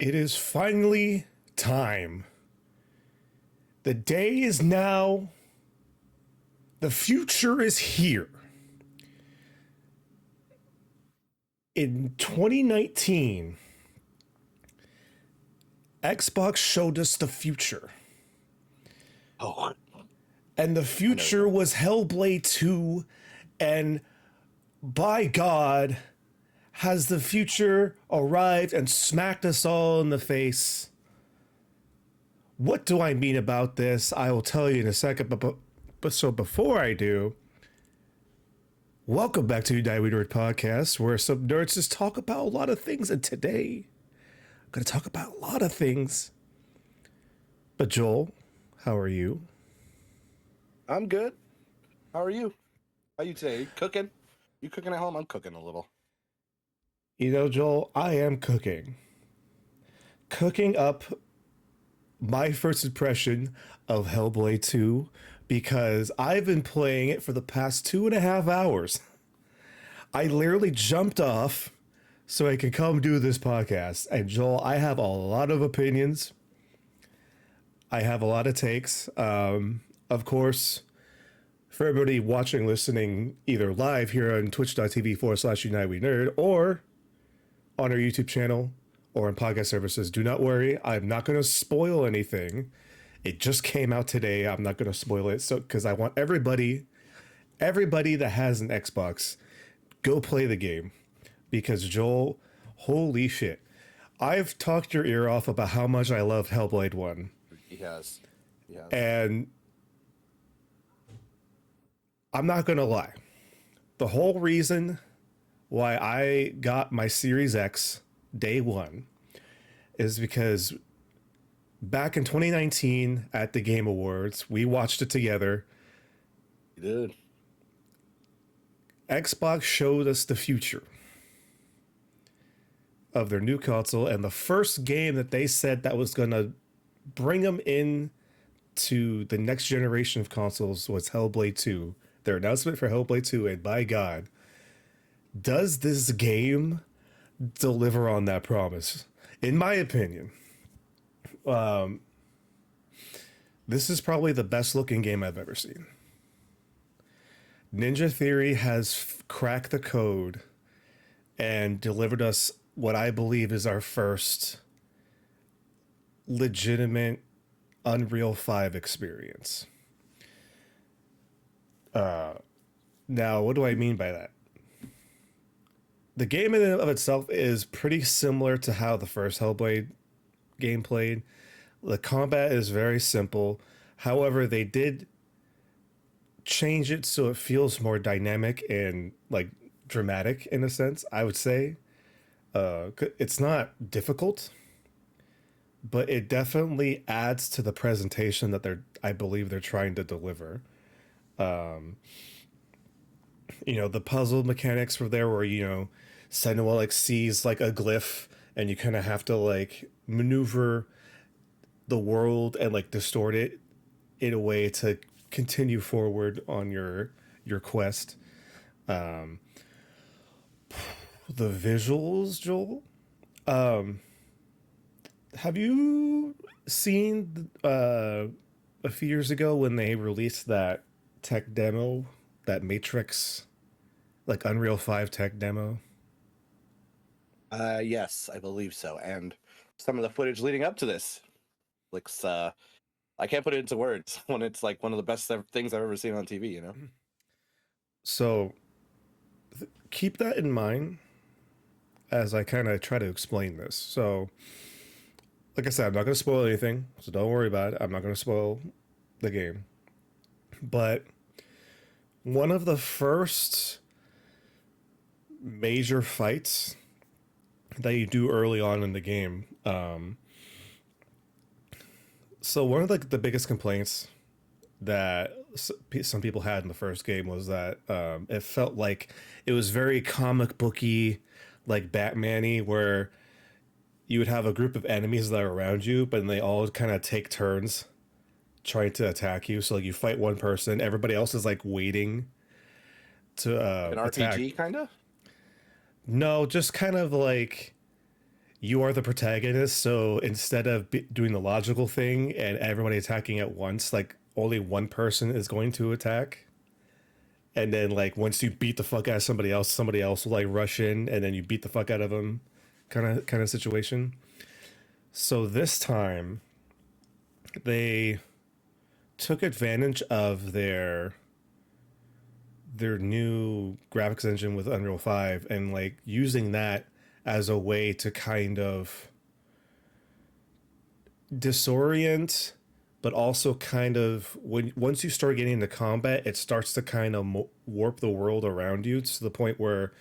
It is finally time. The day is now. The future is here. In 2019, Xbox showed us the future. Oh, And the future was Hellblade 2. And by God, has the future arrived and smacked us all in the face? What do I mean about this? I will tell you in a second. But so before I do, welcome back to Nerdyweight podcast, where some nerds just talk about a lot of things. And today, I'm going to talk about a lot of things. But Joel, how are you? I'm good. How are you? How you today? You cooking? You cooking at home? I'm cooking a little. You know, Joel, I am cooking. Cooking up my first impression of Hellblade 2 because I've been playing it for the past 2.5 hours. I literally jumped off so I could come do this podcast. And Joel, I have a lot of opinions. I have a lot of takes. Of course, for everybody watching, listening, either live here on twitch.tv/UnitedWeNerd or on our YouTube channel or on podcast services, do not worry. I'm not going to spoil anything. It just came out today. I'm not going to spoil it. So, because I want everybody that has an Xbox, go play the game. Because Joel, holy shit. I've talked your ear off about how much I love Hellblade 1. He has. And I'm not going to lie. The whole reason why I got my Series X day one is because back in 2019 at the Game Awards, we watched it together. You did. Xbox showed us the future of their new console, and the first game that they said that was going to bring them in to the next generation of consoles was Hellblade 2. Their announcement for Hellblade 2, and by God, does this game deliver on that promise? In my opinion, this is probably the best looking game I've ever seen. Ninja Theory has cracked the code and delivered us what I believe is our first legitimate Unreal 5 experience. Now, what do I mean by that? The game in and of itself is pretty similar to how the first Hellblade game played. The combat is very simple. However, they did change it so it feels more dynamic and like dramatic in a sense, I would say. It's not difficult, but it definitely adds to the presentation that I believe they're trying to deliver. The puzzle mechanics were there where, Senua like sees like a glyph and you kind of have to like maneuver the world and like distort it in a way to continue forward on your quest. The visuals, Joel. Have you seen a few years ago when they released that tech demo, that Matrix, like Unreal 5 tech demo? Yes, I believe so. And some of the footage leading up to this looks, I can't put it into words when it's like one of the best things I've ever seen on TV, So keep that in mind as I kind of try to explain this. So, like I said, I'm not going to spoil anything, so don't worry about it. I'm not going to spoil the game. But one of the first major fights that you do early on in the game. So one of the biggest complaints that some people had in the first game was that it felt like it was very comic booky, like Batman-y, where you would have a group of enemies that are around you, but they all kind of take turns trying to attack you. So like you fight one person, everybody else is like waiting to An attack. RPG kind of. No, just kind of like you are the protagonist, so instead of doing the logical thing and everybody attacking at once, like only one person is going to attack. And then like once you beat the fuck out of somebody else will like rush in and then you beat the fuck out of them kind of situation. So this time they took advantage of their new graphics engine with Unreal 5 and like using that as a way to kind of disorient, but also kind of when once you start getting into combat, it starts to kind of warp the world around you to the point where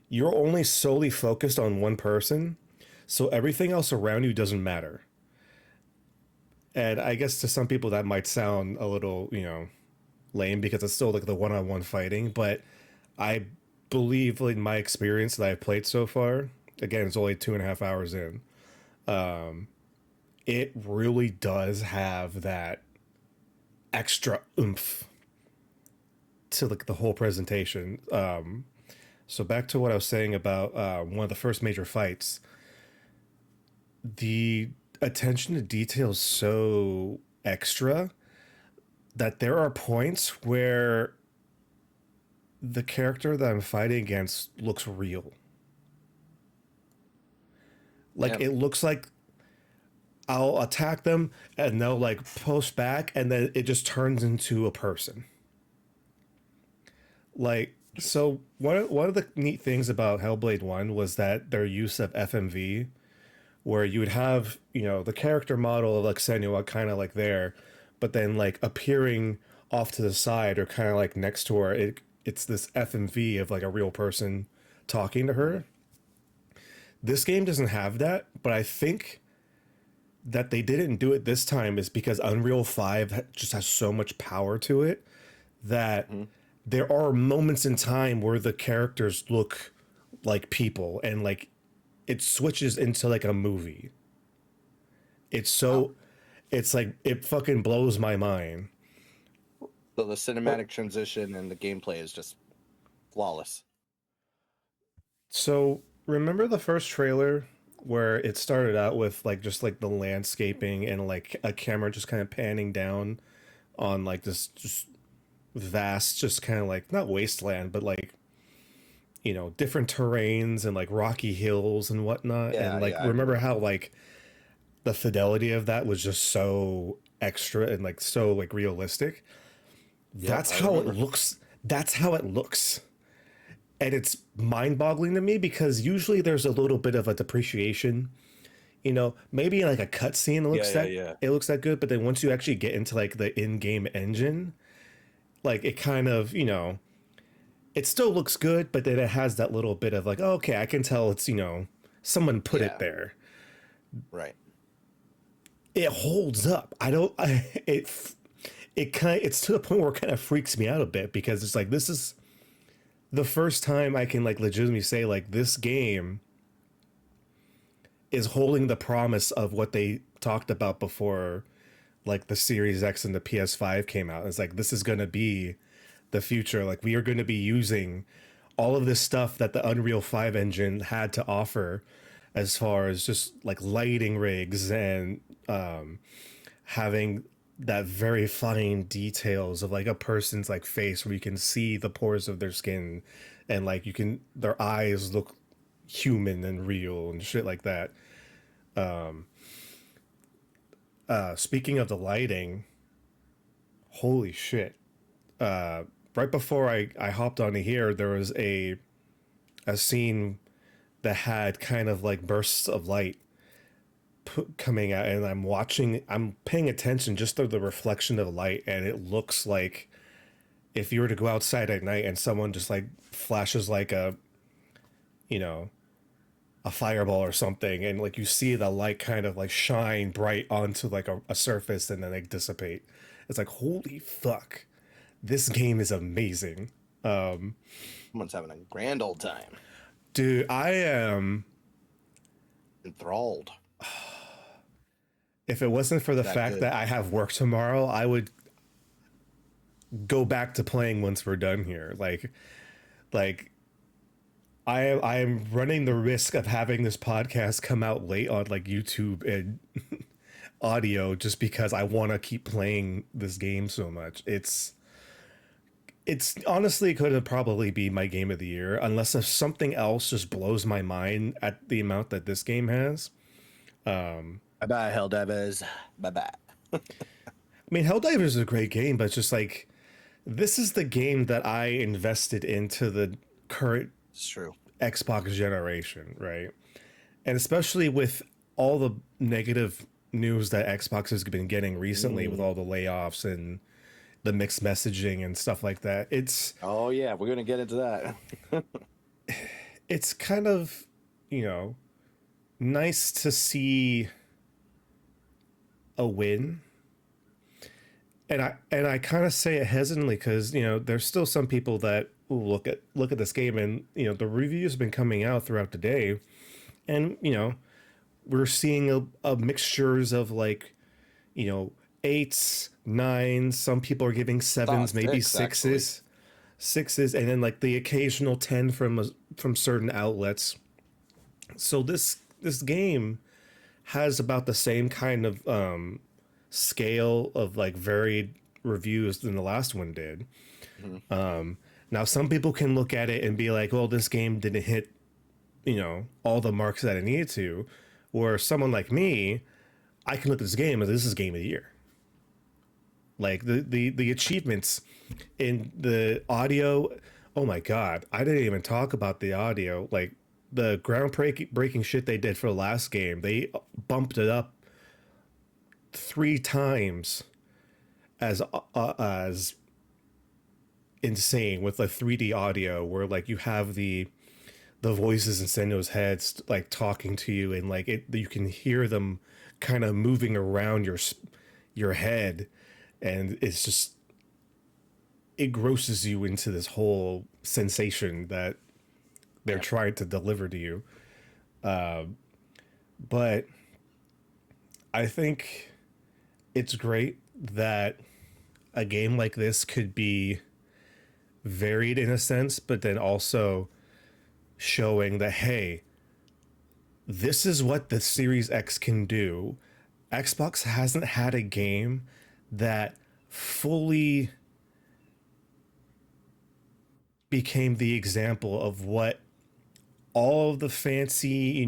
you're only solely focused on one person, so everything else around you doesn't matter. And I guess to some people that might sound a little, lame because it's still like the one-on-one fighting, but I believe in my experience that I've played so far, again, it's only 2.5 hours in, it really does have that extra oomph to like the whole presentation. So back to what I was saying about one of the first major fights, the attention to detail is so extra that there are points where the character that I'm fighting against looks real. Like Yeah. it looks like I'll attack them and they'll like post back and then it just turns into a person. Like so one of the neat things about Hellblade 1 was that their use of FMV where you would have, the character model of like Senua kind of like there, but then like appearing off to the side or kind of like next to her, it's this FMV of like a real person talking to her. This game doesn't have that, but I think that they didn't do it this time is because Unreal 5 just has so much power to it that there are moments in time where the characters look like people and like it switches into like a movie. It's so it's like it fucking blows my mind. So the cinematic transition and the gameplay is just flawless. So remember the first trailer where it started out with like just like the landscaping and like a camera just kind of panning down on like this just vast just kind of like not wasteland but like different terrains and like rocky hills and whatnot. Yeah, And like yeah, I remember remember. how like the fidelity of that was just so extra and like so like realistic. Yep, That's I how it remember. looks. That's how it looks. And it's mind-boggling to me because usually there's a little bit of a depreciation. Maybe like a cutscene Yeah, looks yeah, that yeah. it looks that good, but then once you actually get into like the in-game engine, like it kind of, it still looks good, but then it has that little bit of like, oh, okay, I can tell it's, someone put it Yeah, there. right. It holds up. I don't it's to the point where it kind of freaks me out a bit because it's like this is the first time I can like legitimately say like this game is holding the promise of what they talked about before like the Series X and the PS5 came out. It's like this is going to be the future. Like we are going to be using all of this stuff that the Unreal 5 engine had to offer as far as just like lighting rigs and having that very fine details of like a person's like face where you can see the pores of their skin and like you can their eyes look human and real and shit like that. Speaking of the lighting, holy shit. Right before I hopped onto here, there was a scene that had kind of like bursts of light coming out, and I'm paying attention just to the reflection of the light, and it looks like if you were to go outside at night and someone just like flashes like you know, a fireball or something, and like you see the light kind of like shine bright onto like a surface and then they dissipate. It's like, holy fuck, this game is amazing. Someone's having a grand old time. Dude, I am. Enthralled. If it wasn't for the That fact good. that I have work tomorrow, I would go back to playing once we're done here. Like I am running the risk of having this podcast come out late on like YouTube and audio just because I want to keep playing this game so much. It's honestly could probably be my game of the year unless if something else just blows my mind at the amount that this game has. Bye bye, Helldivers. Bye bye. I mean, Helldivers is a great game, but it's just like this is the game that I invested into the current It's true. Xbox generation, right? And especially with all the negative news that Xbox has been getting recently with all the layoffs and the mixed messaging and stuff like that. Oh yeah, we're gonna get into that. It's kind of, you know, nice to see a win. And I kind of say it hesitantly because, there's still some people that look at this game and, the reviews have been coming out throughout the day and, we're seeing a mixtures of like, eights, nines, some people are giving sevens, maybe sixes, and then like the occasional 10 from certain outlets. So this game has about the same kind of scale of like varied reviews than the last one did. Now some people can look at it and be like, well, this game didn't hit, all the marks that it needed to. Or someone like me, I can look at this game as this is game of the year. Like the achievements in the audio. Oh my god, I didn't even talk about the audio. Like the groundbreaking shit they did for the last game. They bumped it up 3 times as insane with the 3D audio, where like you have the voices in Sendo's heads like talking to you, and like you can hear them kind of moving around your head, and it grosses you into this whole sensation that they're trying to deliver to you. But I think it's great that a game like this could be varied in a sense, but then also showing that, hey, this is what the Series X can do. Xbox hasn't had a game that fully became the example of what all of the fancy,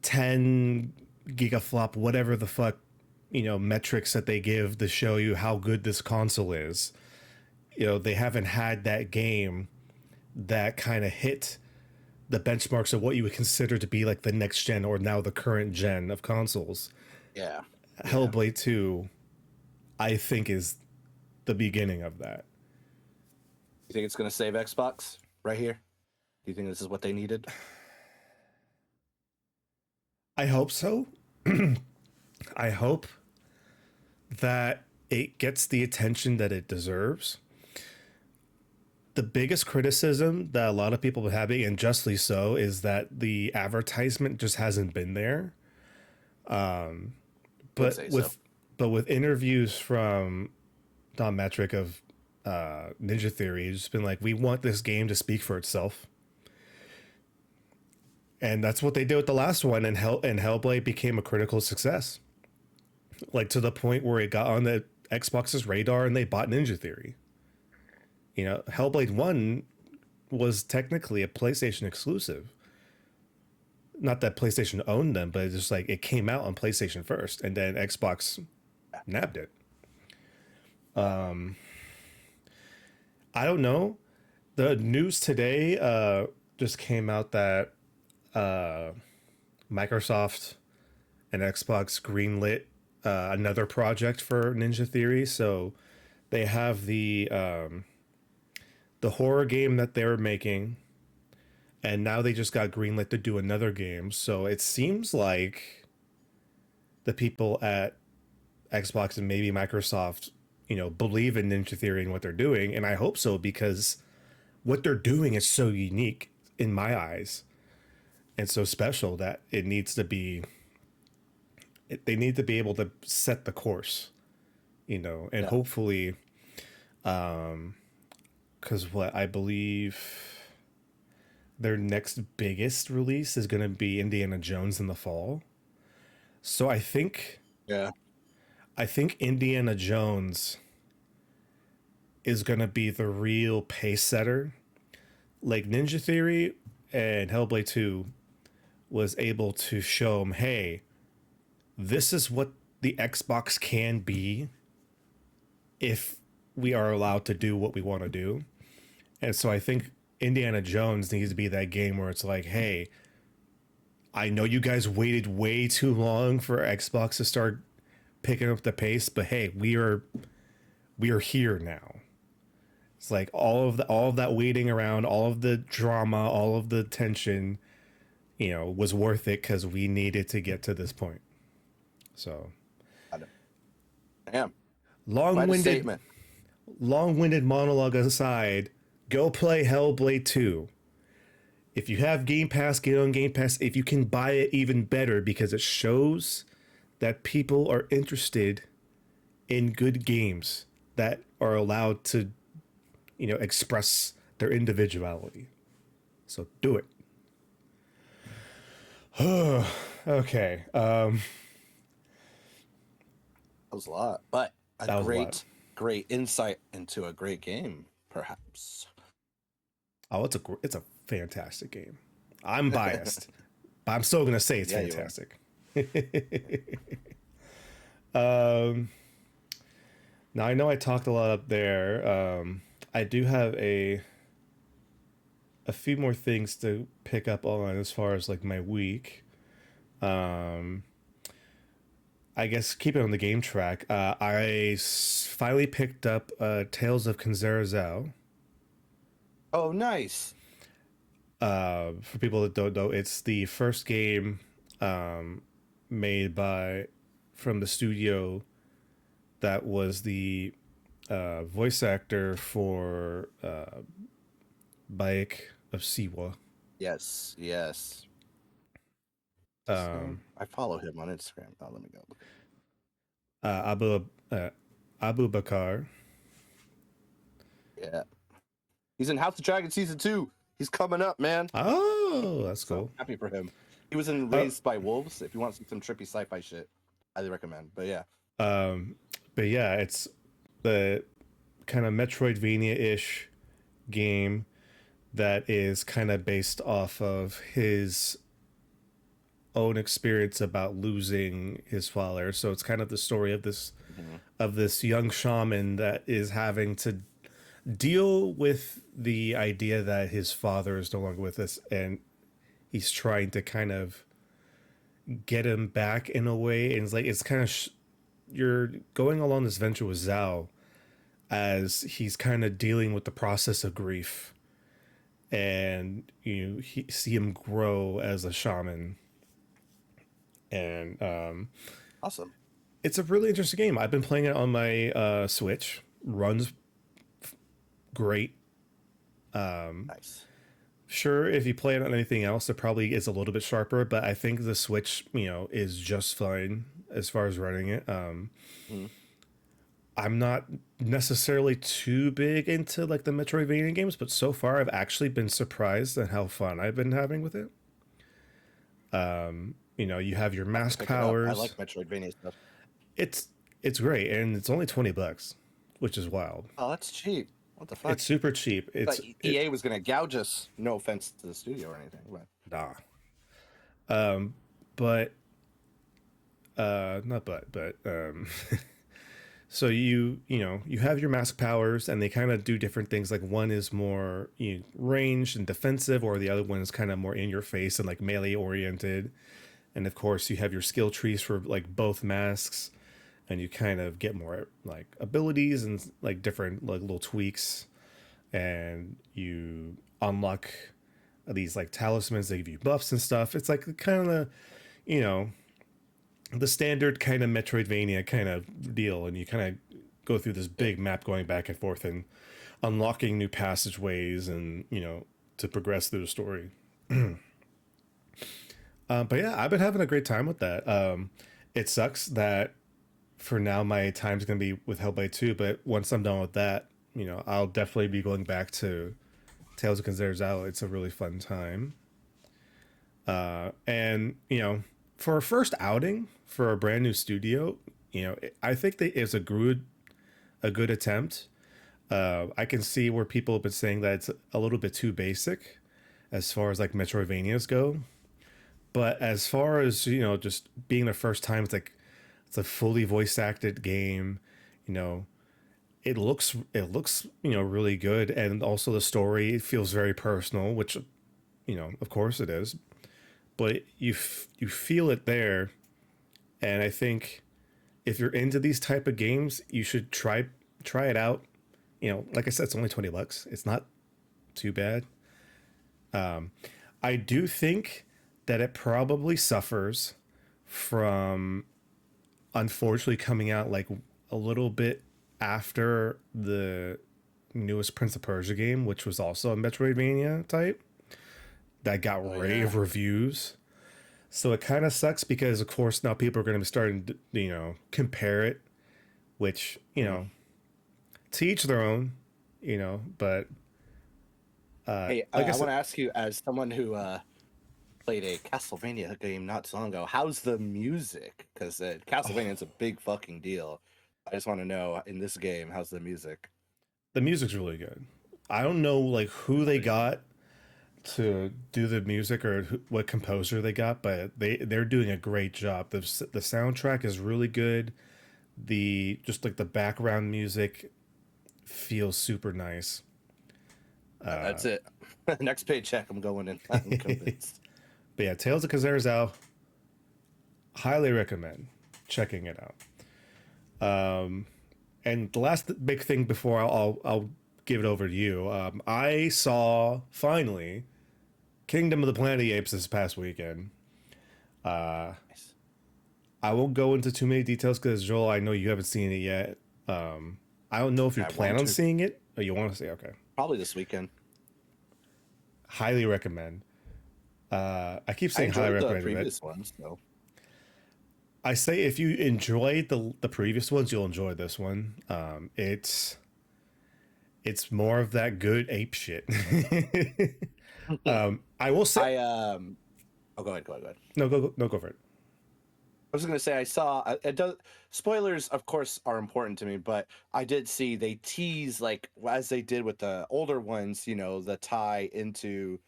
10 gigaflop, whatever the fuck, metrics that they give to show you how good this console is. They haven't had that game that kind of hit the benchmarks of what you would consider to be like the next gen or now the current gen of consoles. Yeah. Hellblade 2, I think, is the beginning of that. You think it's gonna save Xbox right here? Do you think this is what they needed? I hope so. I hope that it gets the attention that it deserves. The biggest criticism that a lot of people are having, and justly so, is that the advertisement just hasn't been there. But with interviews from Don Metric of Ninja Theory, it's been like, we want this game to speak for itself. And that's what they did with the last one, and Hellblade became a critical success. Like to the point where it got on the Xbox's radar and they bought Ninja Theory. Hellblade 1 was technically a PlayStation exclusive. Not that PlayStation owned them, but it's just like it came out on PlayStation first, and then Xbox nabbed it. I don't know. The news today just came out that Microsoft and Xbox greenlit another project for Ninja Theory. So they have the horror game that they were making, and now they just got greenlit to do another game. So it seems like the people at Xbox and maybe Microsoft, believe in Ninja Theory and what they're doing, and I hope so, because what they're doing is so unique in my eyes and so special that it needs to be. They need to be able to set the course, and hopefully, because what I believe their next biggest release is going to be Indiana Jones in the fall. So Yeah. I think Indiana Jones is going to be the real pace setter. Like Ninja Theory and Hellblade 2 was able to show them, hey, this is what the Xbox can be if we are allowed to do what we want to do. And so I think Indiana Jones needs to be that game where it's like, hey, I know you guys waited way too long for Xbox to start picking up the pace, but hey, we are here now. It's like all of that waiting around, all of the drama, all of the tension, was worth it because we needed to get to this point. So, Damn. Quite a long-winded, statement. long-winded monologue aside, go play Hellblade 2. If you have Game Pass, get on Game Pass. If you can buy it, even better, because it shows that people are interested in good games that are allowed to, express their individuality. So do it. Okay. That was a lot, but a That was a lot. great insight into a great game, perhaps. Oh, it's a fantastic game. I'm biased, but I'm still gonna say it's Yeah, you are. fantastic. um, Now I know I talked a lot up there. I do have a few more things to pick up on as far as like my week. Um, I guess keep it on the game track. Finally picked up Tales of Kanzerazawa. Oh, nice. For people that don't know, it's the first game made by from the studio that was the voice actor for Baek of Siwa. Yes, yes. His name? Um, I follow him on Instagram. Oh, let me go. Abu Abu Bakar. Yeah. He's in House of Dragon season 2. He's coming up, man. Oh, that's So cool. happy for him. He was in Uh, Raised by Wolves. If you want some trippy sci-fi shit, highly recommend. But yeah. um, but yeah, it's the kind of Metroidvania-ish game that is kind of based off of his own experience about losing his father. So it's kind of the story of Mhm. this young shaman that is having to deal with the idea that his father is no longer with us, and he's trying to kind of get him back in a way. And it's kind of you're going along this venture with Zhao as he's kind of dealing with the process of grief, and see him grow as a shaman. And Awesome. it's a really interesting game. I've been playing it on my Switch. Runs great. Nice. Sure, if you play it on anything else, it probably is a little bit sharper, but I think the Switch, is just fine as far as running it. Mhm. I'm not necessarily too big into like the Metroidvania games, but so far I've actually been surprised at how fun I've been having with it. You have your I'll have to mask pick it up. I like powers. Metroidvania stuff. It's great, and it's only $20, which is wild. Oh, that's cheap. What the fuck? It's super cheap. But EA was gonna gouge us. No offense to the studio or anything, but Nah. But not but so you have your mask powers, and they kind of do different things. Like one is more ranged and defensive, or the other one is kind of more in your face and like melee oriented. And of course you have your skill trees for like both masks, and you kind of get more like abilities and like different like little tweaks, and you unlock these like talismans that give you buffs and stuff. It's like kind of you know the standard kind of Metroidvania kind of deal, and you kind of go through this yeah. big map going back and forth and unlocking new passageways, and to progress through the story. But yeah, I've been having a great time with that. It sucks that for now my time's gonna be with Hellblade 2, but once I'm done with that, I'll definitely be going back to Tales of Considers Out, it's a really fun time. And for a first outing for a brand new studio, I think that it's a good attempt. I can see where people have been saying that it's a little bit too basic as far as like Metroidvanias go. But as far as just being the first time, it's a fully voice acted game. You know, it looks really good, and also the story feels very personal, which of course it is. But you feel it there, and I think if you're into these type of games, you should try it out. Like I said, it's only $20. It's not too bad. I do think that it probably suffers from unfortunately coming out like a little bit after the newest Prince of Persia game, which was also a Metroidvania type that got rave reviews. So it kind of sucks because, of course, now people are going to be starting to, compare it, which, to each their own, but Hey, like I I said, want to ask you, as someone who played a Castlevania game not too long ago, how's the music? Because Castlevania is a big fucking deal. I just want to know, in this game, how's the music? the music's really good. I don't know like who they got to do the music or what composer they got, but they're doing a great job. The soundtrack is really good. The just like the background music feels super nice. That's it. Next paycheck, I'm going in. I'm convinced. But yeah, Tales of Kazarzao, highly recommend checking it out. And the last big thing before I'll give it over to you, I saw finally Kingdom of the Planet of the Apes this past weekend. Nice. I won't go into too many details because Joel, I know you haven't seen it yet. I don't know if you I plan want on to. seeing it or you want to see. Okay, Probably this weekend. highly recommend. I keep I saying highly enjoyed the recommend it. previous ones, so I say if you enjoyed the previous ones, you'll enjoy this one. It's more of that good ape shit. I will say I Oh, go ahead. Go ahead. Go ahead. no, go for it. I was just gonna say I saw it does. Spoilers, of course, are important to me, but I did see they tease, like as they did with the older ones. The tie into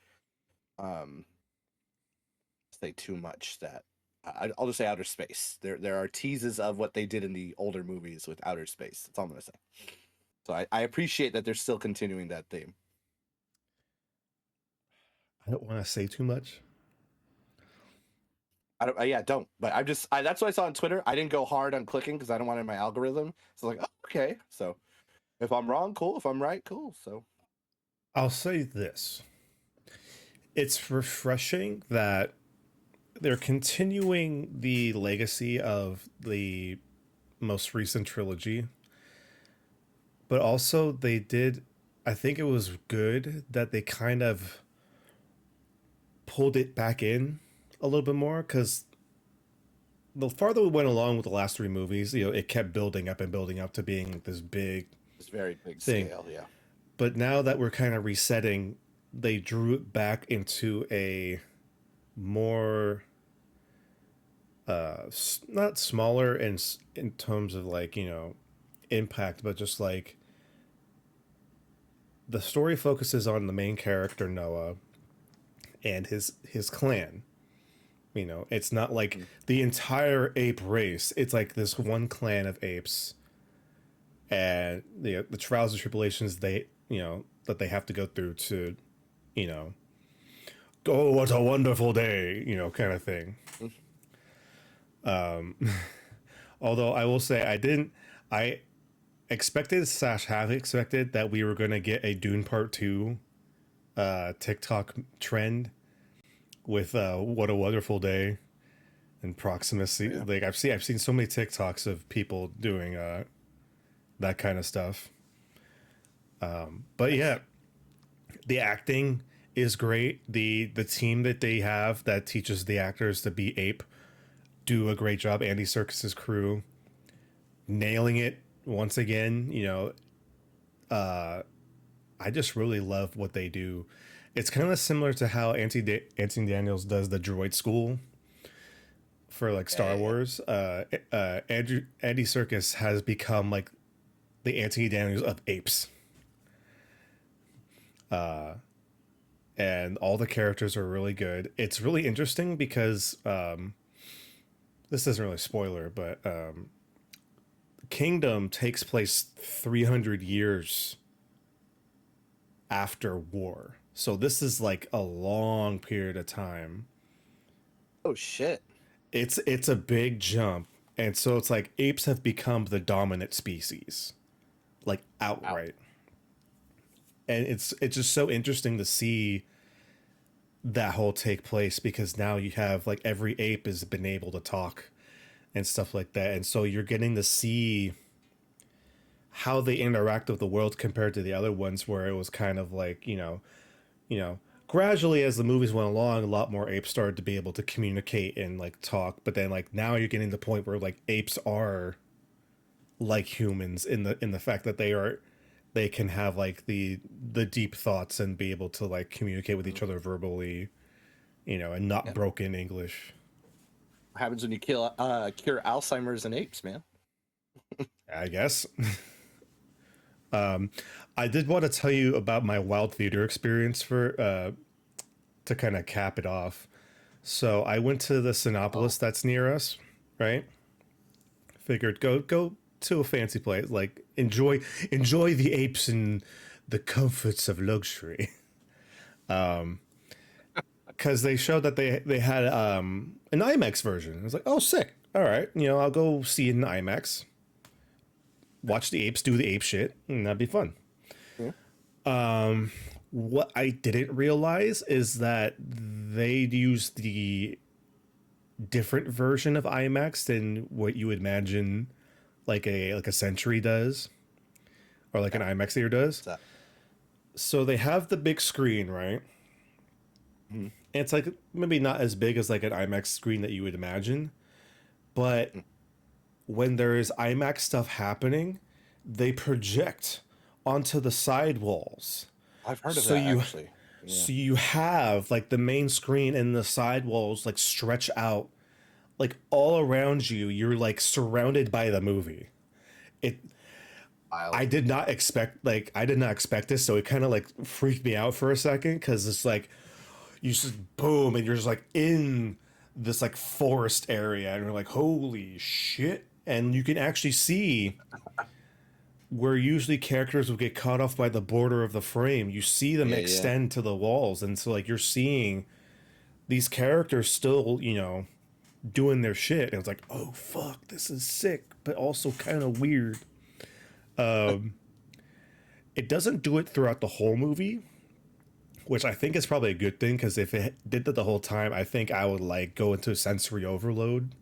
um say too much that I'll just say outer space. There are teases of what they did in the older movies with outer space. That's all I'm gonna say. So I appreciate that they're still continuing that theme. I don't want to say too much. I don't, yeah, don't. But that's what I saw on Twitter. I didn't go hard on clicking because I don't want it in my algorithm. So like, oh, okay. So if I'm wrong, cool. If I'm right, cool. So I'll say this. It's refreshing that they're continuing the legacy of the most recent trilogy, but also they did. I think it was good that they kind of pulled it back in a little bit more because the farther we went along with the last three movies, it kept building up to being this big it's very big thing. scale. Yeah. But now that we're kind of resetting, they drew it back into a more not smaller in terms of like impact, but just like the story focuses on the main character Noah and his clan. It's not like Mm. the entire ape race. It's like this one clan of apes, and the trials and tribulations that they have to go through to, you know, oh, what a wonderful day, kind of thing. Mm. Although I will say I expected slash have expected that we were gonna get a Dune Part 2 TikTok trend with what a wonderful day and Proximus. Yeah. Like I've seen so many TikToks of people doing that kind of stuff. But yeah, the acting is great. The team that they have that teaches the actors to be ape do a great job. Andy Serkis's crew nailing it once again. I just really love what they do. It's kind of similar to how Anthony Daniels does the droid school for like Yeah, Star yeah, Wars. Andy Serkis has become like the Anthony Daniels of apes, and all the characters are really good. It's really interesting because this isn't really a spoiler, but Kingdom takes place 300 years after war. So this is like a long period of time. Oh shit. It's a big jump. And so it's like apes have become the dominant species, like Wow. outright. And it's just so interesting to see that whole take place because now you have like every ape has been able to talk and stuff like that. And so you're getting to see how they interact with the world compared to the other ones where it was kind of like, you know, gradually as the movies went along, a lot more apes started to be able to communicate and like talk. But then like now you're getting to the point where like apes are like humans in the fact that they can have like the deep thoughts and be able to like communicate with each other verbally, and not Yeah. broken English. What happens when you cure Alzheimer's in apes, man? I guess. I did want to tell you about my wild theater experience for to kind of cap it off. So I went to the Oh, Sinopolis that's near us, right? Figured go to a fancy place, like enjoy the apes and the comforts of luxury. Because they showed that they had an IMAX version. I was like, oh, sick. All right, I'll go see it in IMAX. Watch the apes do the ape shit, and that'd be fun. yeah. What I didn't realize is that they use the different version of IMAX than what you would imagine like a Century does or like Yeah. an IMAX theater does. What's that? So they have the big screen, right? Mhm. And it's like maybe not as big as like an IMAX screen that you would imagine, but when there is IMAX stuff happening, they project onto the side walls. I've heard of So that you actually. Yeah. so you have like the main screen and the side walls like stretch out like all around you. You're like surrounded by the movie. It Wild. I did not expect this, so it kind of like freaked me out for a second because it's like you just boom and you're just like in this like forest area and you're like holy shit, and you can actually see where usually characters would get caught off by the border of the frame. You see them Yeah, yeah. extend to the walls, and so like you're seeing these characters still doing their shit, and it's like oh fuck, this is sick but also kind of weird. It doesn't do it throughout the whole movie, which I think is probably a good thing because if it did that the whole time, I think I would like go into sensory overload.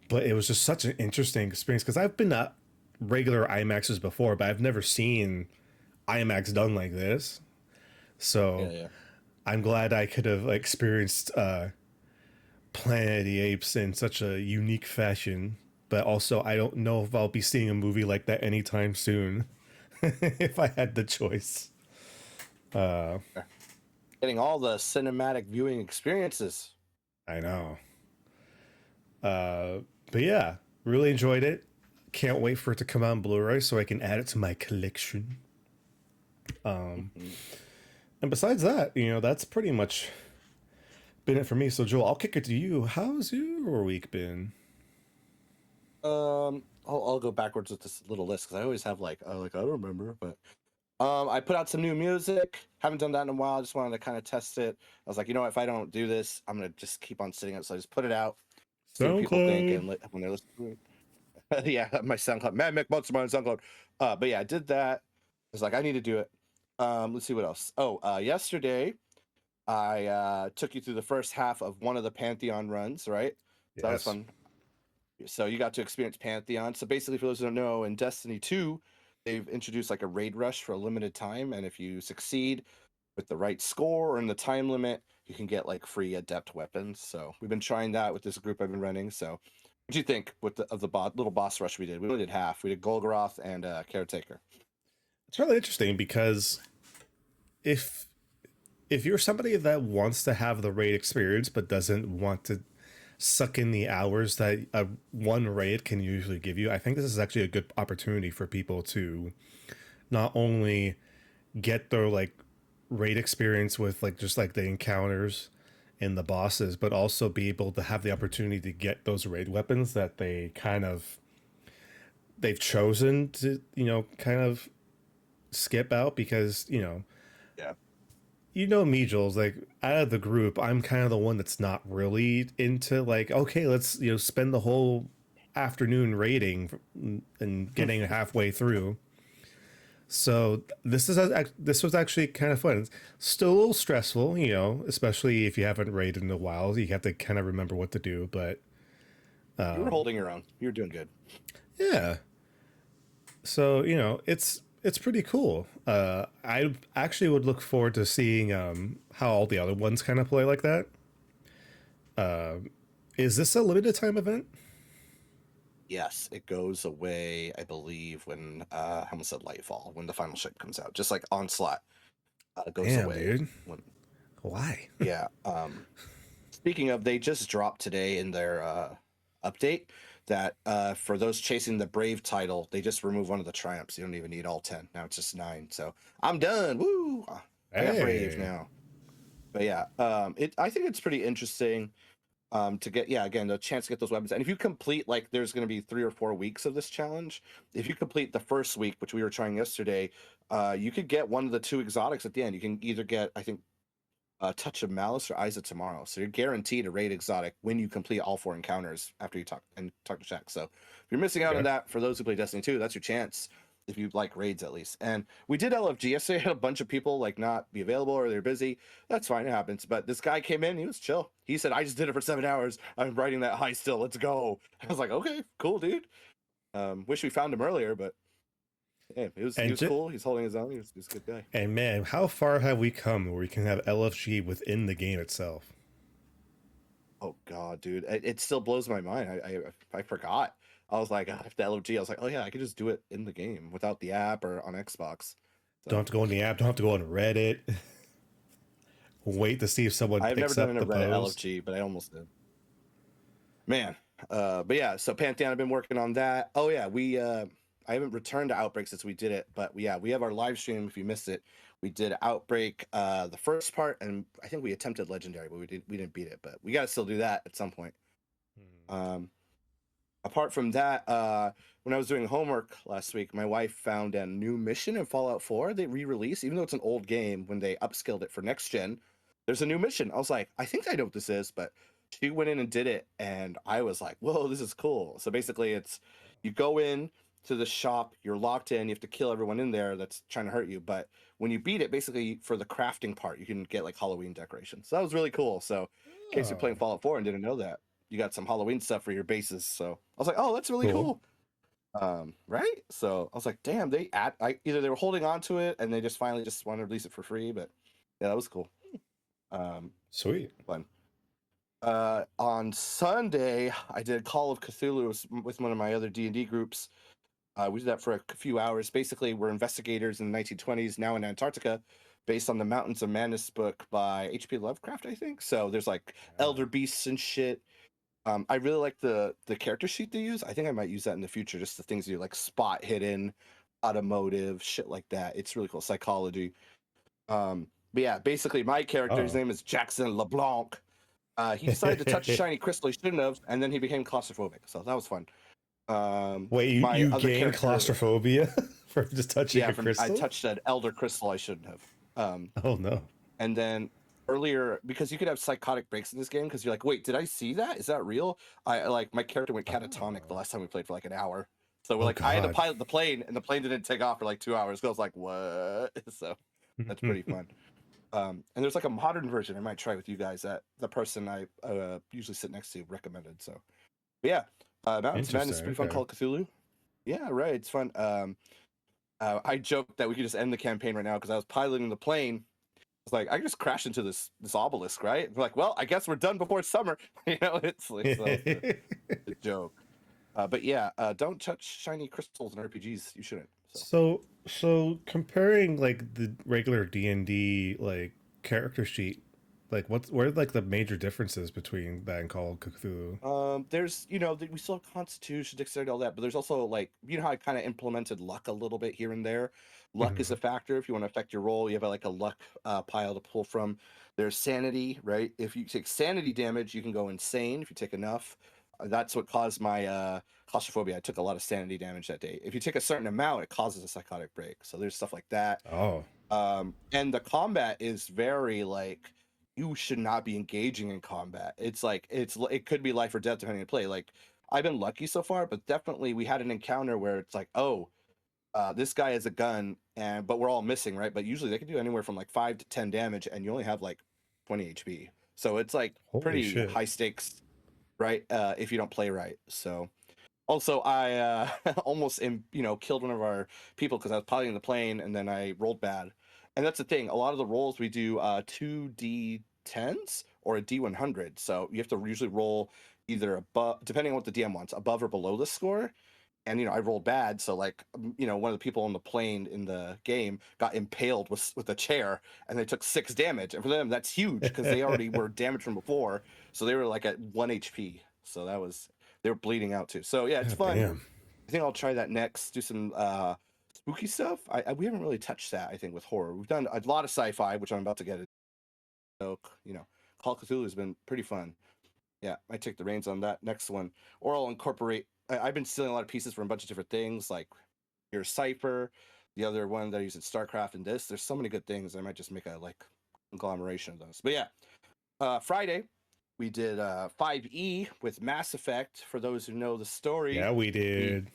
But it was just such an interesting experience because I've been at regular IMAXs before, but I've never seen IMAX done like this. Yeah, So yeah. I'm glad I could have experienced Planet of the Apes in such a unique fashion. But also, I don't know if I'll be seeing a movie like that anytime soon if I had the choice. Getting all the cinematic viewing experiences. I know. But yeah, really enjoyed it. Can't wait for it to come out on Blu-ray so I can add it to my collection. Mhm. And besides that, that's pretty much been it for me. So Joel, I'll kick it to you. How's your week been? I'll go backwards with this little list because I always have like I don't remember, but I put out some new music. Haven't done that in a while. I just wanted to kind of test it. I was like, you know what? If I don't do this, I'm gonna just keep on sitting up. So I just put it out, see what people think, SoundCloud. and when they listen to it. Yeah, my SoundCloud, man, make months of my SoundCloud. But yeah, I did that. I was like, I need to do it. Let's see what else. Oh, yesterday I took you through the first half of one of the Pantheon runs, right? So that was Yes. fun. So you got to experience Pantheon. So basically, for those who don't know, in Destiny 2, they've introduced like a raid rush for a limited time, and if you succeed with the right score or in the time limit, you can get like free adept weapons. So we've been trying that with this group I've been running. So what do you think of the little boss rush we did? We only did half. We did Golgoroth and Caretaker. It's really interesting because if if you're somebody that wants to have the raid experience but doesn't want to suck in the hours that one raid can usually give you, I think this is actually a good opportunity for people to not only get their like raid experience with like just like the encounters and the bosses, but also be able to have the opportunity to get those raid weapons that they've chosen to, kind of skip out because, Yeah. me, Jules, like out of the group, I'm kind of the one that's not really into like, okay, let's, spend the whole afternoon raiding and getting halfway through. So this was actually kind of fun. It's still a little stressful, especially if you haven't raided in a while. You have to kind of remember what to do, but You were holding your own. You were doing good. yeah. So it's pretty cool. I actually would look forward to seeing how all the other ones kind of play like that. Is this a limited time event? Yes, it goes away, I believe, when I almost said Lightfall, when the final ship comes out. Just like Onslaught goes Damn, away dude. when Why? yeah. Speaking of, they just dropped today in their update that for those chasing the Brave title, they just removed one of the triumphs. You don't even need all 10. Now it's just 9. So I'm done. Woo! I got Brave Hey. now. But yeah, I think it's pretty interesting to get, yeah, again, the chance to get those weapons. And if you complete, like, there's going to be 3 or 4 weeks of this challenge. If you complete the first week, which we were trying yesterday, you could get one of the 2 exotics at the end. You can either get, I think, Touch of Malice or Eyes of Tomorrow. So you're guaranteed a raid exotic when you complete all 4 encounters after you talk to Shaq. So if you're missing out on Okay. that, for those who play Destiny 2, that's your chance. If you like raids, at least. And we did LFG yesterday. Had a bunch of people like not be available or they're busy. That's fine, it happens. But this guy came in, he was chill. He said, "I just did it for 7 hours. I'm writing that high still. Let's go." I was like, "Okay, cool, dude." Wish we found him earlier, but yeah, he And was cool. He's holding his own. He was a good guy. and man, how far have we come where we can have LFG within the game itself? Oh God, dude, it still blows my mind. I forgot. I was like, after LOG, I was like, oh yeah, I could just do it in the game without the app or on Xbox. Don't So have to go on the app. Don't have to go on Reddit. Wait to see if someone I've never picks done up it the in Reddit post. LFG, but I almost did. Man, but yeah, so Pantheon, I've been working on that. Oh yeah, I haven't returned to Outbreak since we did it, but we have our live stream. If you missed it, we did Outbreak, the first part, and I think we attempted Legendary, but we didn't beat it. But we got to still do that at some point. Apart from that, when I was doing homework last week, my wife found a new mission in Fallout 4 they re-released, even though it's an old game. When they upscaled it for next gen, there's a new mission. I was like, I think I know what this is, but she went in and did it, and I was like, whoa, this is cool. So basically, it's you go in to the shop, you're locked in, you have to kill everyone in there that's trying to hurt you. But when you beat it, basically for the crafting part, you can get like Halloween decorations. So that was really cool. So in case you're playing Oh, Fallout 4 and didn't know that, you got some Halloween stuff for your bases. So I was like, oh, that's really cool. cool. Right? So I was like, damn, either they were holding on to it and they just finally just want to release it for free, but yeah, that was cool. Sweet. Fun. On Sunday, I did Call of Cthulhu with one of my other D&D groups. We did that for a few hours. Basically, we're investigators in the 1920s, now in Antarctica, based on the Mountains of Madness book by H.P. Lovecraft, I think. So there's like elder beasts and shit. I really like the character sheet they use. I think I might use that in the future. Just the things you like spot hidden, automotive, shit like that. It's really cool. Psychology. But yeah, basically my character, his Oh. name is Jackson LeBlanc. He decided to touch a shiny crystal he shouldn't have, and then he became claustrophobic. So that was fun. Wait, you, My you other gained character, claustrophobia from just touching yeah, a from I crystal? touched an elder crystal I shouldn't have. Oh no. And then earlier, because you could have psychotic breaks in this game, because you're like, wait, did I see that? Is that real? I like my character went catatonic the Oh, last time we played for like an hour. So we're oh like, I had to God. pilot the plane, and the plane didn't take off for like 2 hours. I was like, what? So that's pretty fun. And there's like a modern version I might try with you guys that the person I usually sit next to recommended. So, but yeah, Mountains of Madness is Interesting. pretty fun. Okay. Call it Cthulhu. Yeah, right. It's fun. I joked that we could just end the campaign right now because I was piloting the plane. I was like, I can just crash into this obelisk, right? We're like, well, I guess we're done before summer. It's like so it's a joke. But yeah, don't touch shiny crystals in RPGs. You shouldn't. So So comparing like the regular D&D like character sheet, like what are like the major differences between that and Call of Cthulhu? there's we still have Constitution, Dexterity, all that, but there's also like how I kind of implemented luck a little bit here and there. Luck is a Mhm. factor if you want to affect your roll. You have like a luck pile to pull from. There's sanity, right? If you take sanity damage, you can go insane if you take enough. That's what caused my claustrophobia. I took a lot of sanity damage that day. If you take a certain amount, it causes a psychotic break. So there's stuff like that. Oh, And the combat is very like you should not be engaging in combat. It's like it could be life or death depending on play. Like I've been lucky so far, but definitely we had an encounter where it's like, oh, this guy has a gun, and but we're all missing, right? But usually they can do anywhere from like 5 to 10 damage, and you only have like 20 HP. So it's like holy pretty shit. high stakes, right? If you don't play right. So also, I almost killed one of our people because I was piloting the plane and then I rolled bad. And that's the thing. A lot of the rolls we do 2d10s or a d100. So you have to usually roll either above, depending on what the DM wants, above or below the score. And I rolled bad, so like one of the people on the plane in the game got impaled with a chair, and they took 6 damage. And for them, that's huge because they already were damaged from before, so they were like at 1 HP. So they were bleeding out too. So yeah, it's God fun. damn. I think I'll try that next. Do some spooky stuff. We haven't really touched that. I think with horror, we've done a lot of sci-fi, which I'm about to get into. So Call of Cthulhu has been pretty fun. Yeah, I take the reins on that next one, or I'll incorporate. I've been stealing a lot of pieces from a bunch of different things, like your Cipher, the other one that I use in StarCraft, and this. There's so many good things. I might just make a like conglomeration of those. But yeah, Friday we did 5E with Mass Effect. For those who know the story, Yeah, we we did.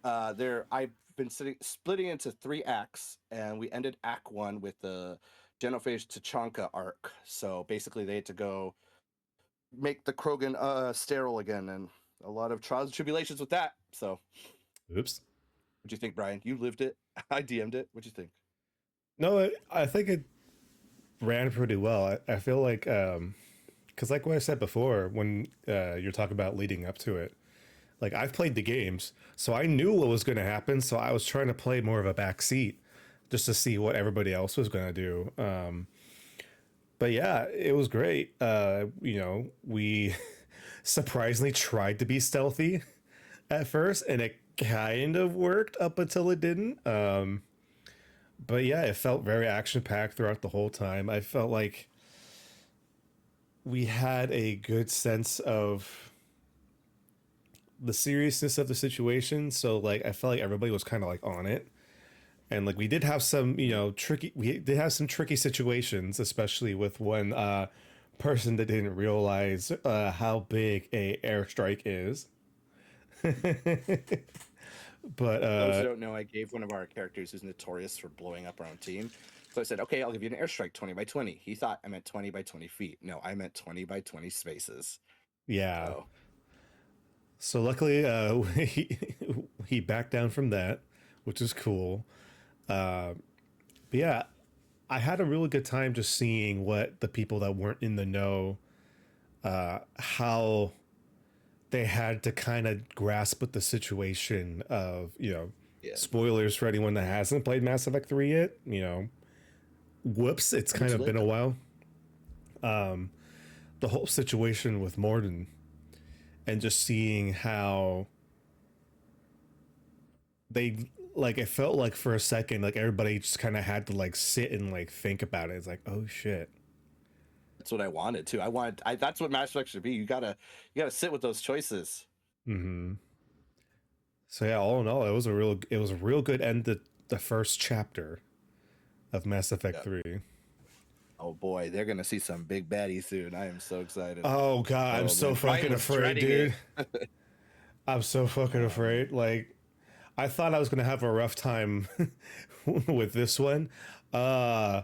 there I've been splitting into 3 acts, and we ended Act 1 with the Genophage Tachanka arc. So basically, they had to go make the Krogan sterile again, and a lot of trials and tribulations with that. So, Oops. what'd you think, Brian? You lived it. I DM'd it. What'd you think? No, I think it ran pretty well. I feel like because like what I said before, when you're talking about leading up to it, like I've played the games, so I knew what was going to happen. So I was trying to play more of a back seat just to see what everybody else was going to do. But yeah, it was great. We surprisingly tried to be stealthy at first, and it kind of worked up until it didn't. But yeah, it felt very action packed throughout the whole time. I felt like we had a good sense of the seriousness of the situation. So like, I felt like everybody was kind of like on it, and like we did have some tricky. We did have some tricky situations, especially with one person that didn't realize how big a airstrike is. But Those who don't know, I gave one of our characters who's notorious for blowing up our own team. So I said, okay, I'll give you an airstrike 20 by 20. He thought I meant 20 by 20 feet. No, I meant 20 by 20 spaces. yeah, So so luckily he backed down from that, which is cool. But yeah, I had a really good time just seeing what the people that weren't in the know, how they had to kind of grasp with the situation of, yeah, spoilers for anyone that hasn't played Mass Effect 3 yet, whoops, it's a bit kind too of late been a though. while. The whole situation with Morden and just seeing how they like it felt like for a second like everybody just kind of had to like sit and like think about it. It's like, oh shit. That's what I wanted too. That's what Mass Effect should be. You gotta sit with those choices. Mm-hmm. So yeah, all in all, it was a real good end to the first chapter of Mass Effect Yeah. 3. Oh boy, they're gonna see some big baddies soon. I am so excited. Oh god, I'm Oh so man, Brian fucking was afraid, dreading it. dude. I'm so fucking Oh man. afraid. Like I thought I was gonna have a rough time with this one. Uh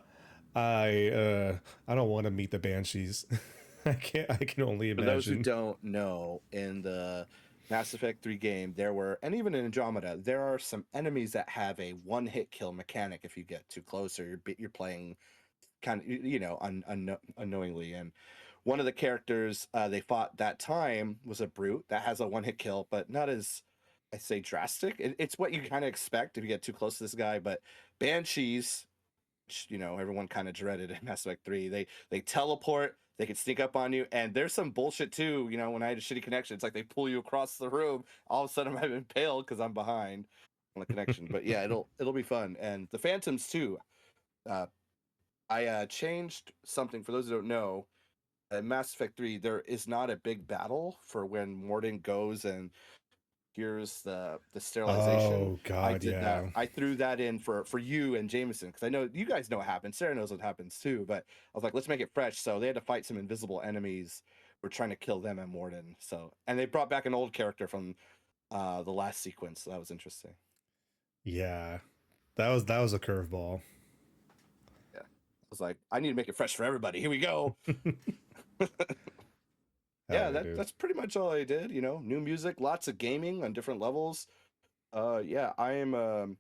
I I don't want to meet the banshees. I can only For those who imagine. don't know, in the Mass Effect 3 game, there were, and even in Andromeda, there are some enemies that have a one-hit kill mechanic if you get too close or you're playing kind of unknowingly. And one of the characters they fought that time was a brute that has a one-hit kill, but not as I say drastic. It's what you kind of expect if you get too close to this guy. But banshees, which, everyone kind of dreaded in Mass Effect 3. They teleport, they can sneak up on you, and there's some bullshit too. When I had a shitty connection, it's like they pull you across the room. All of a sudden, I'm impaled because I'm behind on the connection. But yeah, it'll be fun, and the Phantoms too. Uh, I changed something for those who don't know. In Mass Effect 3, there is not a big battle for when Mordin goes and here's the sterilization. Oh I God, did that. yeah. I threw that in for you and Jameson because I know you guys know what happens. Sarah knows what happens too, but I was like, let's make it fresh. So they had to fight some invisible enemies. We're trying to kill them at Morden. And they brought back an old character from the last sequence. So that was interesting. Yeah. That was a curveball. Yeah, I was like, I need to make it fresh for everybody. Here we go. Yeah, that's pretty much all I did. New music, lots of gaming on different levels. Yeah, I am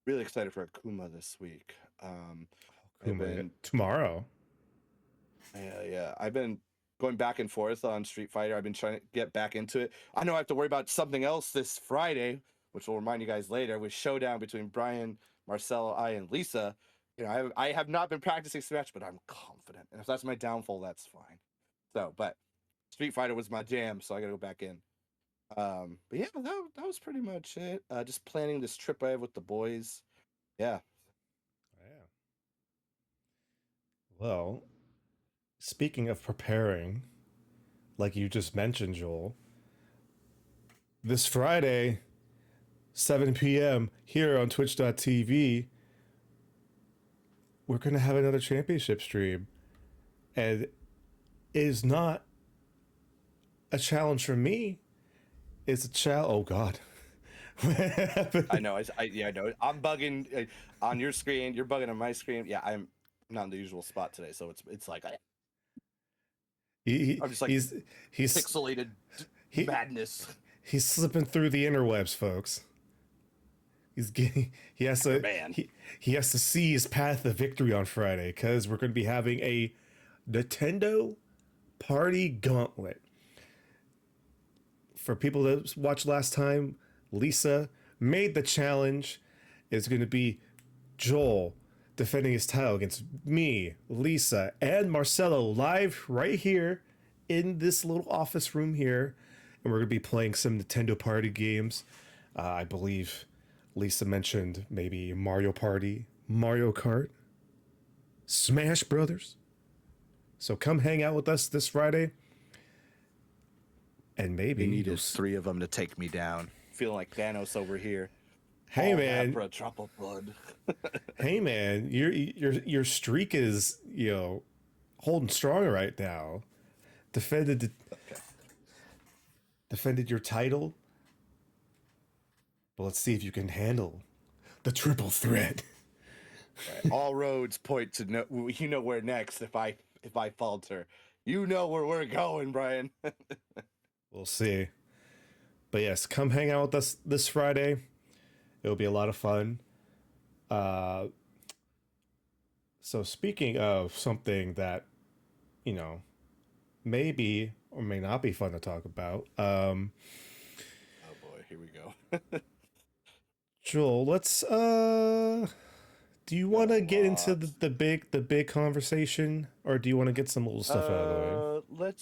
really excited for Akuma this week. I've been tomorrow. Yeah. I've been going back and forth on Street Fighter. I've been trying to get back into it. I know I have to worry about something else this Friday, which will remind you guys later, with showdown between Brian, Marcelo, I, and Lisa. I have not been practicing Smash, but I'm confident. And if that's my downfall, that's fine. But Street Fighter was my jam, so I gotta go back in. But yeah, that was pretty much it. Just planning this trip I have with the boys. Yeah. Yeah. Well, speaking of preparing, like you just mentioned, Joel, this Friday, 7 p.m. here on twitch.tv, we're going to have another championship stream. And it is not a challenge for me. It's a challenge. Oh, God. I know. I know. I'm bugging on your screen. You're bugging on my screen. Yeah, I'm not in the usual spot today, so it's like I'm just like he's pixelated madness. He's slipping through the interwebs, folks. He's getting he has to he has to see his path to victory on Friday because we're going to be having a Nintendo Party Gauntlet. For people that watched last time, Lisa made the challenge. It's going to be Joel defending his title against me, Lisa, and Marcelo live right here in this little office room here. And we're going to be playing some Nintendo Party games. I believe Lisa mentioned maybe Mario Party, Mario Kart, Smash Brothers. So come hang out with us this Friday. And maybe we needed 3 of them to take me down. Feeling like Thanos over here. Hey man, for a drop of blood. Hey man, your streak is holding strong right now. Defended your title. But let's see if you can handle the triple threat. Right. All roads point to where next if I falter. You know where we're going, Brian. We'll see. But yes, come hang out with us this Friday. It'll be a lot of fun. So speaking of something that, maybe or may not be fun to talk about. Oh boy, here we go. Joel, let's do you want to get into the big conversation, or do you want to get some little stuff out of the way?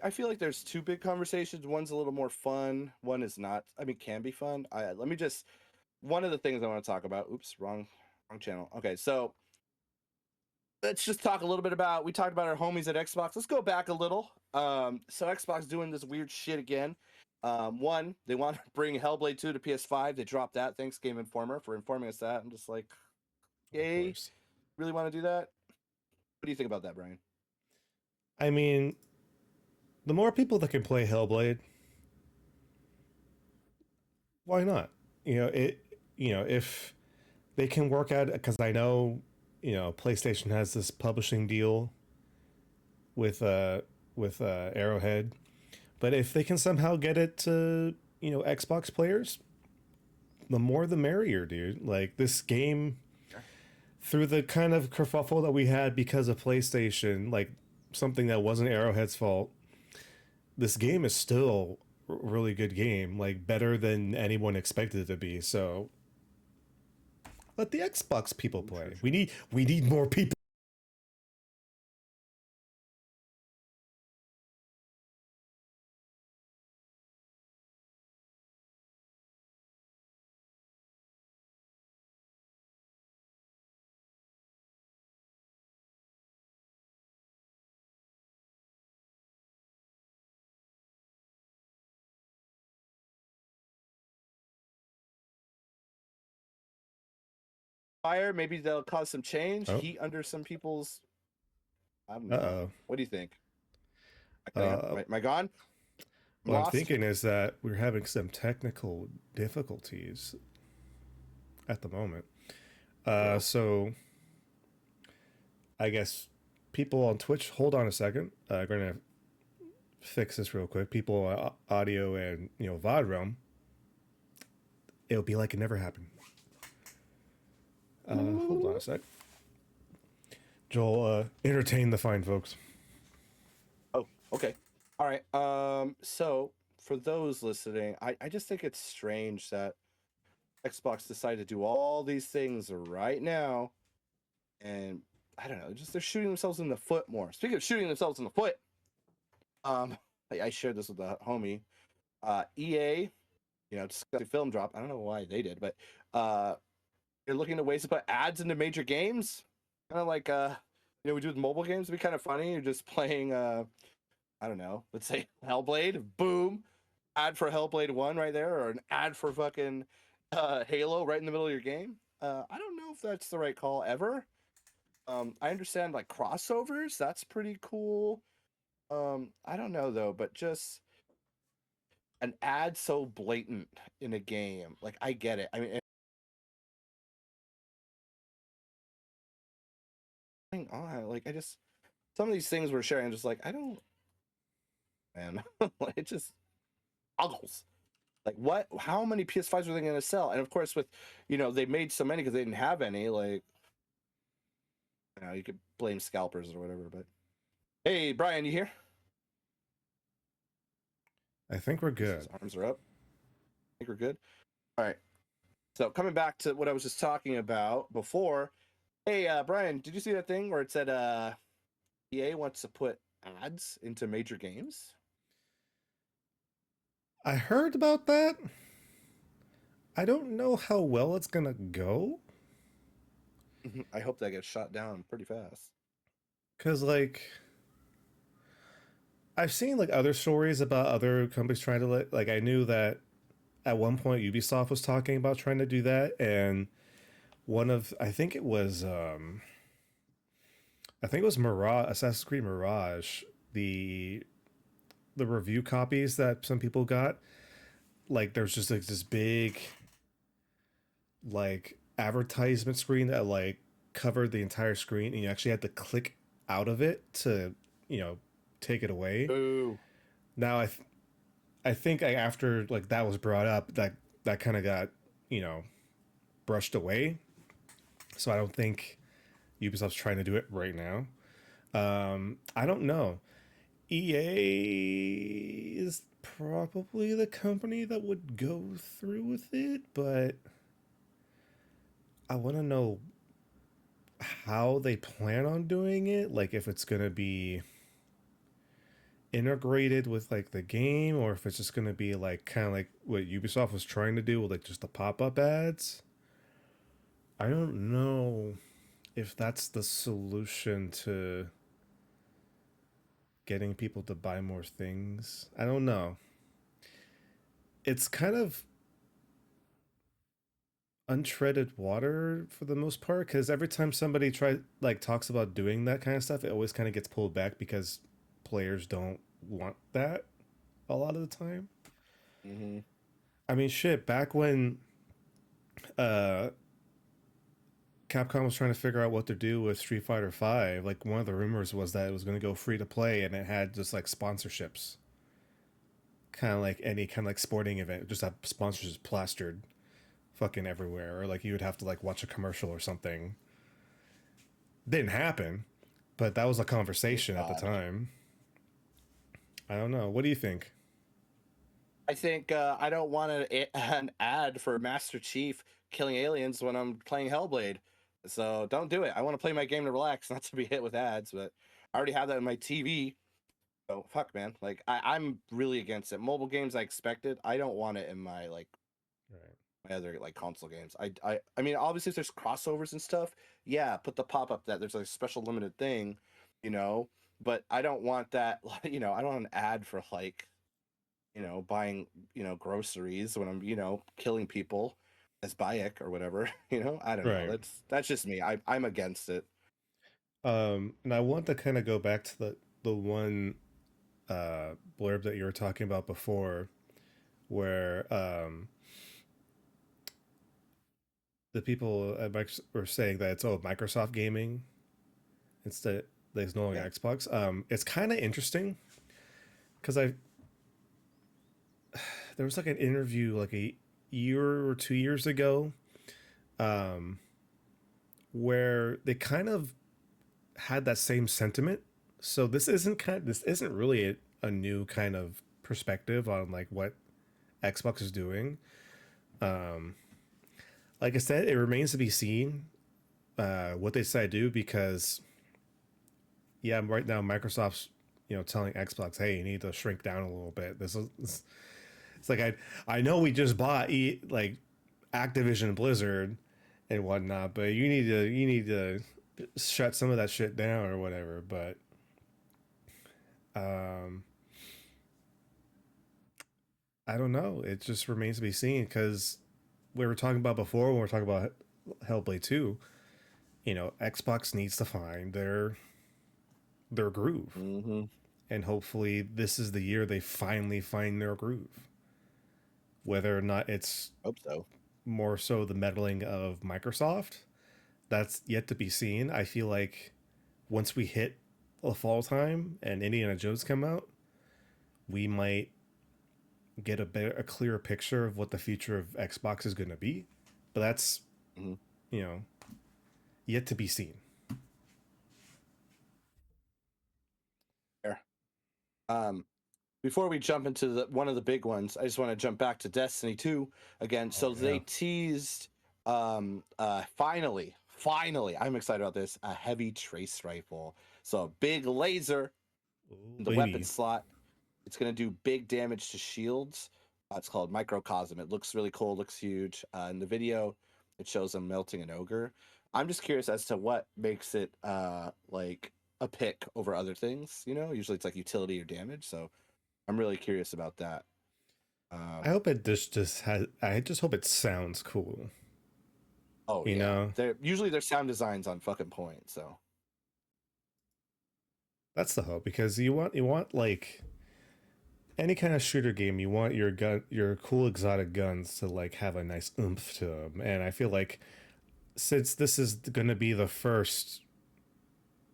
I feel like there's 2 big conversations. One's a little more fun. One is not. I mean, can be fun. One of the things I want to talk about. Oops, wrong channel. Okay, so let's just talk a little bit about. We talked about our homies at Xbox. Let's go back a little. So Xbox doing this weird shit again. One, they want to bring Hellblade 2 to PS5. They dropped that. Thanks, Game Informer, for informing us that. I'm just like, yay, really want to do that? What do you think about that, Brian? I mean, the more people that can play Hellblade, why not? If they can work out, because I know, PlayStation has this publishing deal with Arrowhead, but if they can somehow get it to, Xbox players, the more the merrier, dude. Like, this game, through the kind of kerfuffle that we had because of PlayStation, like something that wasn't Arrowhead's fault, this game is still really good game, like better than anyone expected it to be. So let the Xbox people True, true, play. true. We need more people. Fire, maybe they'll cause some change, Oh, heat under some people's. I don't know. uh-oh. What do you think? Uh, Am I gone? I'm what I'm lost. thinking is that we're having some technical difficulties at the moment. Bro. So I guess people on Twitch, hold on a second. I'm gonna fix this real quick. People on audio and VOD realm, it'll be like it never happened. Hold on a sec. Joel, entertain the fine folks. Oh, okay. All right. So for those listening, I just think it's strange that Xbox decided to do all these things right now, and I don't know, just they're shooting themselves in the foot more. Speaking of shooting themselves in the foot, I shared this with a homie. EA, discussing film drop. I don't know why they did, but they're looking at ways to put ads into major games. Kind of like we do with mobile games. It'd be kind of funny. You're just playing I don't know, let's say Hellblade, boom, ad for Hellblade 1 right there, or an ad for fucking Halo right in the middle of your game. I don't know if that's the right call ever. I understand like crossovers, that's pretty cool. I don't know though, but just an ad so blatant in a game, like I get it. I mean, like I just some of these things we're sharing, I'm just like I don't, man, it just boggles. Like what? How many PS5s were they going to sell? And of course, with they made so many because they didn't have any. Like, you could blame scalpers or whatever. But hey, Brian, you here? I think we're At least his good. arms are up. I think we're good. All right. So coming back to what I was just talking about before. Hey, Brian, did you see that thing where it said EA wants to put ads into major games? I heard about that. I don't know how well it's gonna go. I hope that gets shot down pretty fast. Cause like I've seen like other stories about other companies trying to like I knew that at one point Ubisoft was talking about trying to do that, and one of I think it was Mirage, Assassin's Creed Mirage, the the review copies that some people got, like there's just like this big like advertisement screen that like covered the entire screen, and you actually had to click out of it to you know take it away. Ooh. Now I think after like that was brought up, that kind of got you know brushed away. So I don't think Ubisoft's trying to do it right now. I don't know. EA is probably the company that would go through with it, but I want to know how they plan on doing it. Like if it's going to be integrated with like the game, or if it's just going to be like kind of like what Ubisoft was trying to do with like just the pop-up ads. I don't know if that's the solution to getting people to buy more things. I don't know. It's kind of untreaded water for the most part, because every time somebody talks about doing that kind of stuff, it always kind of gets pulled back because players don't want that a lot of the time. Mm-hmm. I mean, shit, back when uh Capcom was trying to figure out what to do with Street Fighter 5, like one of the rumors was that it was going to go free to play, and it had just like sponsorships, kind of like any kind of like sporting event, just have sponsorships plastered fucking everywhere, or like you would have to like watch a commercial or something. Didn't happen, but that was a Thank conversation at the God. time. I don't know. What do you think? I think I don't want an ad for Master Chief killing aliens when I'm playing Hellblade. So don't do it. I want to play my game to relax, not to be hit with ads. But I already have that in my TV. So fuck, man. Like I'm really against it. Mobile games I expected. I don't want it in my like Right. my other like console games. I mean, obviously if there's crossovers and stuff, yeah, put the pop up that there's a special limited thing, you know. But I don't want that. You know, I don't want an ad for like buying, groceries when I'm, killing people as Bayek or whatever, I don't know. Right. That's just me. I'm against it. And I want to kind of go back to the one blurb that you were talking about before, where the people at were saying that it's Microsoft gaming instead there's no longer Yeah. Xbox. It's kind of interesting because there was like an interview like a year or 2 years ago, um, where they kind of had that same sentiment. So this isn't really a new kind of perspective on like what Xbox is doing. Um, like I said, it remains to be seen what they decide to do because yeah, right now Microsoft's telling Xbox, hey, you need to shrink down a little bit. It's like I know we just bought like Activision Blizzard and whatnot, but you need to shut some of that shit down or whatever. But um, I don't know. It just remains to be seen because we were talking about before when we were talking about Hellblade 2. Xbox needs to find their groove, Mm-hmm. and hopefully this is the year they finally find their groove. Whether or not it's Hope so. more so the meddling of Microsoft, that's yet to be seen. I feel like once we hit the fall time and Indiana Jones come out, we might get a clearer picture of what the future of Xbox is going to be. But that's Mm-hmm. you know yet to be seen. Fair. Um, Before we jump into one of the big ones, I just want to jump back to Destiny 2 again. Oh So yeah. they teased finally, I'm excited about this, a heavy trace rifle. So a big laser Oh in the weapon baby. slot. It's going to do big damage to shields. It's called Microcosm. It looks really cool, looks huge. In the video, it shows them melting an ogre. I'm just curious as to what makes it like a pick over other things. Usually it's like utility or damage. So I'm really curious about that. I Um, hope it just has. I just hope it sounds cool. oh You yeah, know, they're usually their sound designs on fucking point. So that's the hope because you want like any kind of shooter game, you want your cool exotic guns to like have a nice oomph to them. And I feel like since this is going to be the first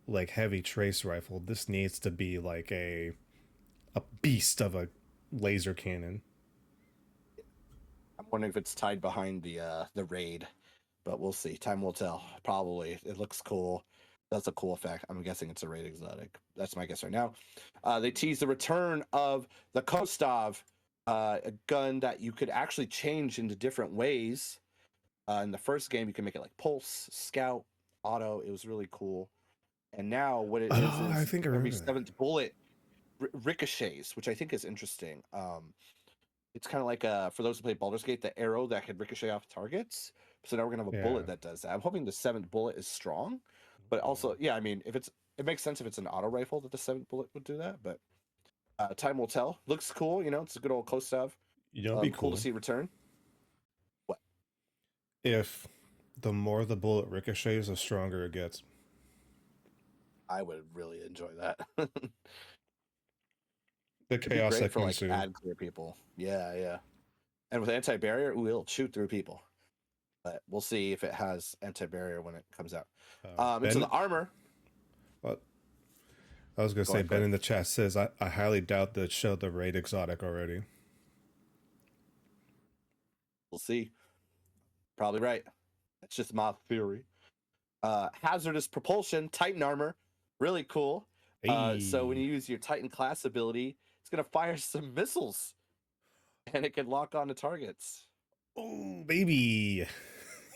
like heavy trace rifle, this needs to be like a beast of a laser cannon. I'm wondering if it's tied behind the raid, but we'll see. Time will tell. Probably. It looks cool. That's a cool effect. I'm guessing it's a raid exotic. That's my guess right now. They tease the return of the Kostov, a gun that you could actually change into different ways. In the first game, you can make it like pulse, scout, auto. It was really cool. And now what it Oh, I is think I every remember that. seventh bullet ricochets, which I think is interesting. It's kind of like for those who play Baldur's Gate, the arrow that could ricochet off targets. So now we're gonna have a Yeah. bullet that does that. I'm hoping the seventh bullet is strong, but Yeah. also, yeah, I mean, it makes sense if it's an auto rifle that the seventh bullet would do that. But time will tell. Looks cool, it's a good old Kostov. It'd be Cool to cool see return. What if the more the bullet ricochets, the stronger it gets. I would really enjoy that. The It'd be chaos great that for can like ensue. ad clear people. Yeah, yeah. And with anti barrier, ooh, it'll shoot through people. But we'll see if it has anti barrier when it comes out. Into the Ben, armor. well, I was gonna Go say ahead, go Ben ahead. in the chat says I highly doubt that showed the raid exotic already. We'll see. Probably right. That's just my theory. Hazardous propulsion, Titan armor, really cool. So when Hey, you use your Titan class ability, it's gonna fire some missiles. and it can lock onto targets. Oh, baby.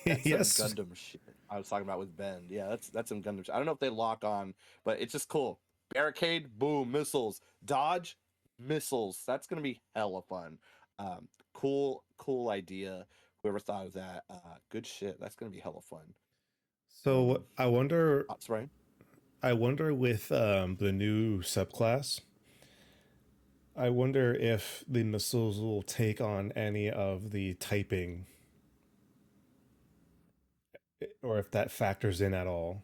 That's some Yes. Gundam shit I was talking about with Ben. Yeah, that's some Gundam shit. I don't know if they lock on, but it's just cool. Barricade, boom, missiles. Dodge, missiles. That's gonna be hella fun. Cool idea. Whoever thought of that, good shit. That's gonna be hella fun. So Sorry. I wonder with the new subclass, I wonder if the missiles will take on any of the typing, or if that factors in at all.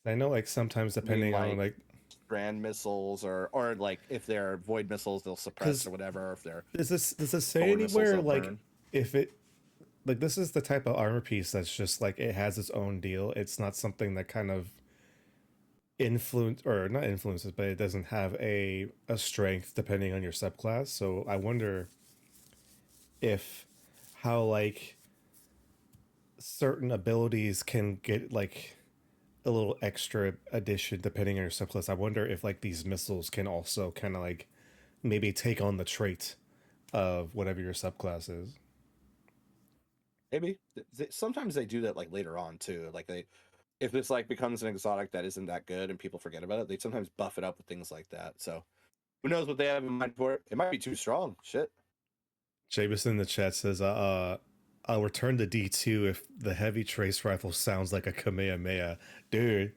I know, like sometimes I mean, depending on like like, strand missiles, or like if they're void missiles, they'll suppress or because whatever. Or if they're does this say forward missiles, anywhere they'll like burn. if it like this is the type of armor piece that's just like it has its own deal. It's not something that kind of influence or not influences, but it doesn't have a strength depending on your subclass. So I wonder if how like certain abilities can get like a little extra addition depending on your subclass. I wonder if like these missiles can also kind of like maybe take on the trait of whatever your subclass is. Maybe sometimes they do that like later on too. Like they if this like becomes an exotic that isn't that good and people forget about it, they sometimes buff it up with things like that. So who knows what they have in mind for it? It might be too strong. Shit. Jameson in the chat says, I'll return to D2 if the heavy trace rifle sounds like a Kamehameha. Dude,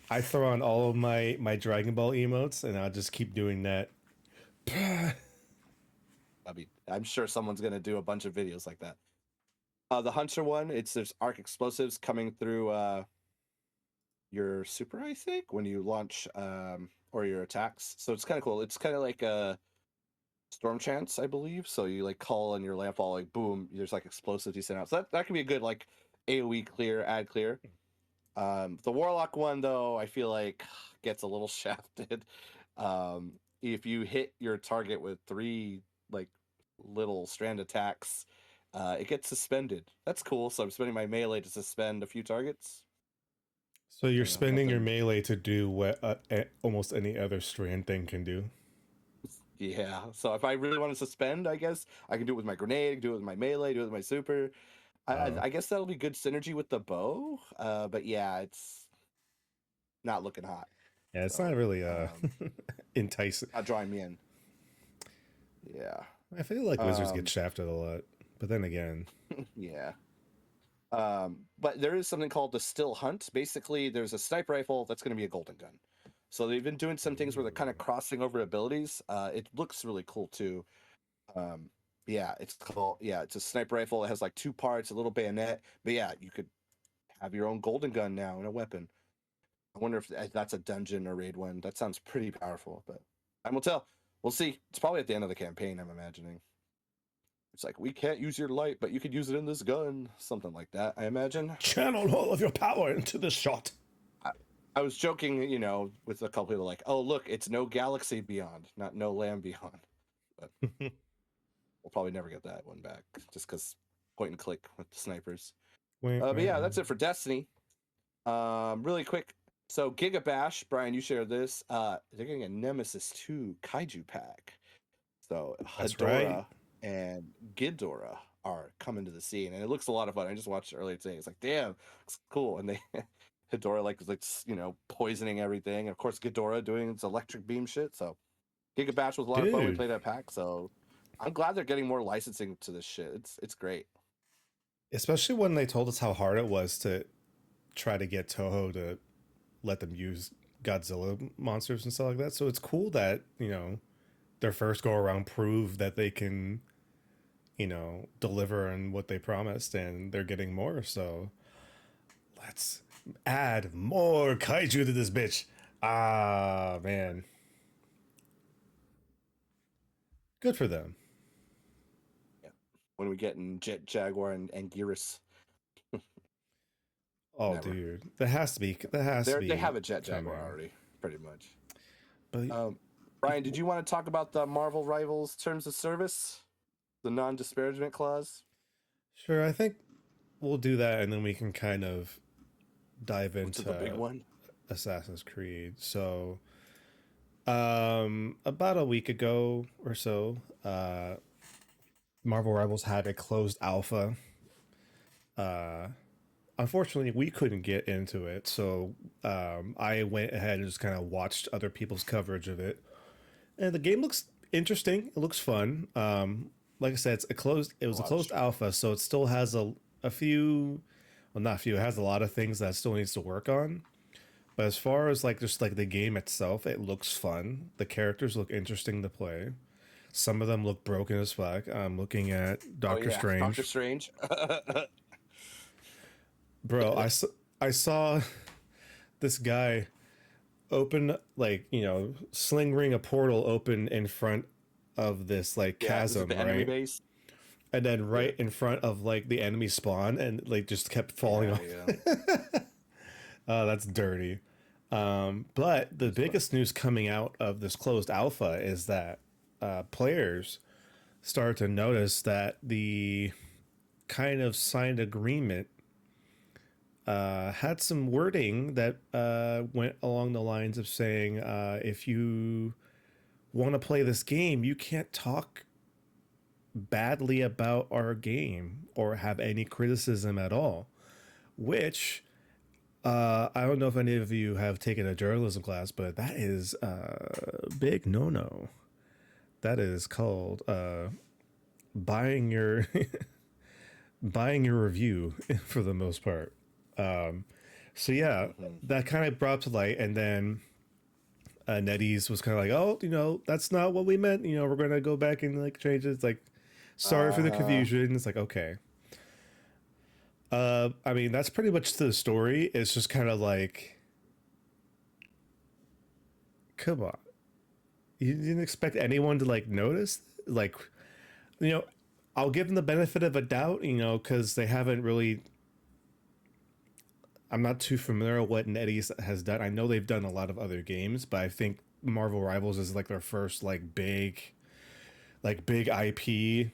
I throw on all of my Dragon Ball emotes and I'll just keep doing that. I mean, I'm sure someone's gonna do a bunch of videos like that. The Hunter one, there's arc explosives coming through your super, I think, when you launch or your attacks. So it's kind of cool. It's kind of like a storm chance, I believe. So you like call and your landfall, like boom, there's like explosives you send out. So that can be a good like AoE clear, ad clear. The Warlock one though, I feel like gets a little shafted. If you hit your target with 3 like little strand attacks, it gets suspended. That's cool. So I'm spending my melee to suspend a few targets. So you're You know, spending your nothing. melee to do what almost any other strand thing can do. Yeah. So if I really want to suspend, I guess I can do it with my grenade, I can do it with my melee, do it with my super. Oh, I guess that'll be good synergy with the bow. But yeah, it's not looking hot. yeah, it's not So really enticing. not drawing me in. Yeah. I feel like wizards get Um, shafted a lot, but then again, yeah. But there is something called the still hunt. Basically, there's a sniper rifle that's going to be a golden gun. So they've been doing some things where they're kind of crossing over abilities. It looks really cool too. Um, it's a sniper rifle. It has like 2 parts, a little bayonet. But yeah, you could have your own golden gun now and a weapon. I wonder if that's a dungeon or raid one. That sounds pretty powerful, but time will tell. We'll see. It's probably at the end of the campaign, I'm imagining. It's like, we can't use your light, but you could use it in this gun. Something like that, I imagine. channel all of your power into this shot. I, I was joking, with a couple people like, oh, look, it's no Galaxy Beyond, not no Land Beyond. But we'll probably never get that one back just because point and click with the snipers. But yeah, that's it for Destiny. Really quick. So Gigabash, Brian, you shared this. They're getting a Nemesis 2 Kaiju pack. So That's right. Hedorah and Ghidorah are coming to the scene, and it looks a lot of fun. I just watched it earlier today. It's like, damn, it's cool. And they Hedorah like poisoning everything. And of course, Ghidorah doing its electric beam shit. So Gigabash was a lot of fun. We Dude, played that pack, so I'm glad they're getting more licensing to this shit. It's great. especially when they told us how hard it was to try to get Toho to let them use Godzilla monsters and stuff like that. So it's cool that, their first go around proved that they can, deliver on what they promised and they're getting more. So let's add more kaiju to this bitch. Ah, man. Good for them. Yeah. When we get in Jet Jaguar and Gearus, Oh, never. dude. That has to be They have a Jet Jaguar coming. already, pretty much. But Brian, did you want to talk about the Marvel Rivals terms of service, the non-disparagement clause? sure, I think we'll do that and then we can kind of dive To the big into one. Assassin's Creed. So, About a week ago or so, Marvel Rivals had a closed alpha. Uh, Unfortunately, we couldn't get into it, so I went ahead and just kind of watched other people's coverage of it. And the game looks interesting. It looks fun. Like I said, it's a closed. It was a closed Watch. alpha, so it still has a few. Well, not a few. It has a lot of things that it still needs to work on. But as far as like just like the game itself, it looks fun. The characters look interesting to play. Some of them look broken as fuck. I'm looking at Oh Doctor yeah, Doctor Strange. Strange. Bro, I saw this guy open like, sling ring a portal open in front of this like Yeah, this is chasm, the enemy right? base. And then Yeah, right in front of like the enemy spawn and like just kept falling yeah, off. yeah. Oh, that's dirty. But the It's fun. biggest news coming out of this closed alpha is that players started to notice that the kind of signed agreement had some wording that went along the lines of saying if you want to play this game, you can't talk badly about our game or have any criticism at all. Which I don't know if any of you have taken a journalism class, but that is a big no no. That is called buying your buying your review for the most part. So yeah, Hmm. that kind of brought to light, and then Nettie's was kind of like, oh, that's not what we meant. We're gonna go back and like change it. It's like, sorry for the Uh, confusion. It's like, okay. I mean, that's pretty much the story. It's just kind of like, come on, you didn't expect anyone to like notice, like, you know, I'll give them the benefit of a doubt, because they haven't really. I'm not too familiar with what NetEase has done. I know they've done a lot of other games, but I think Marvel Rivals is like their first like big IP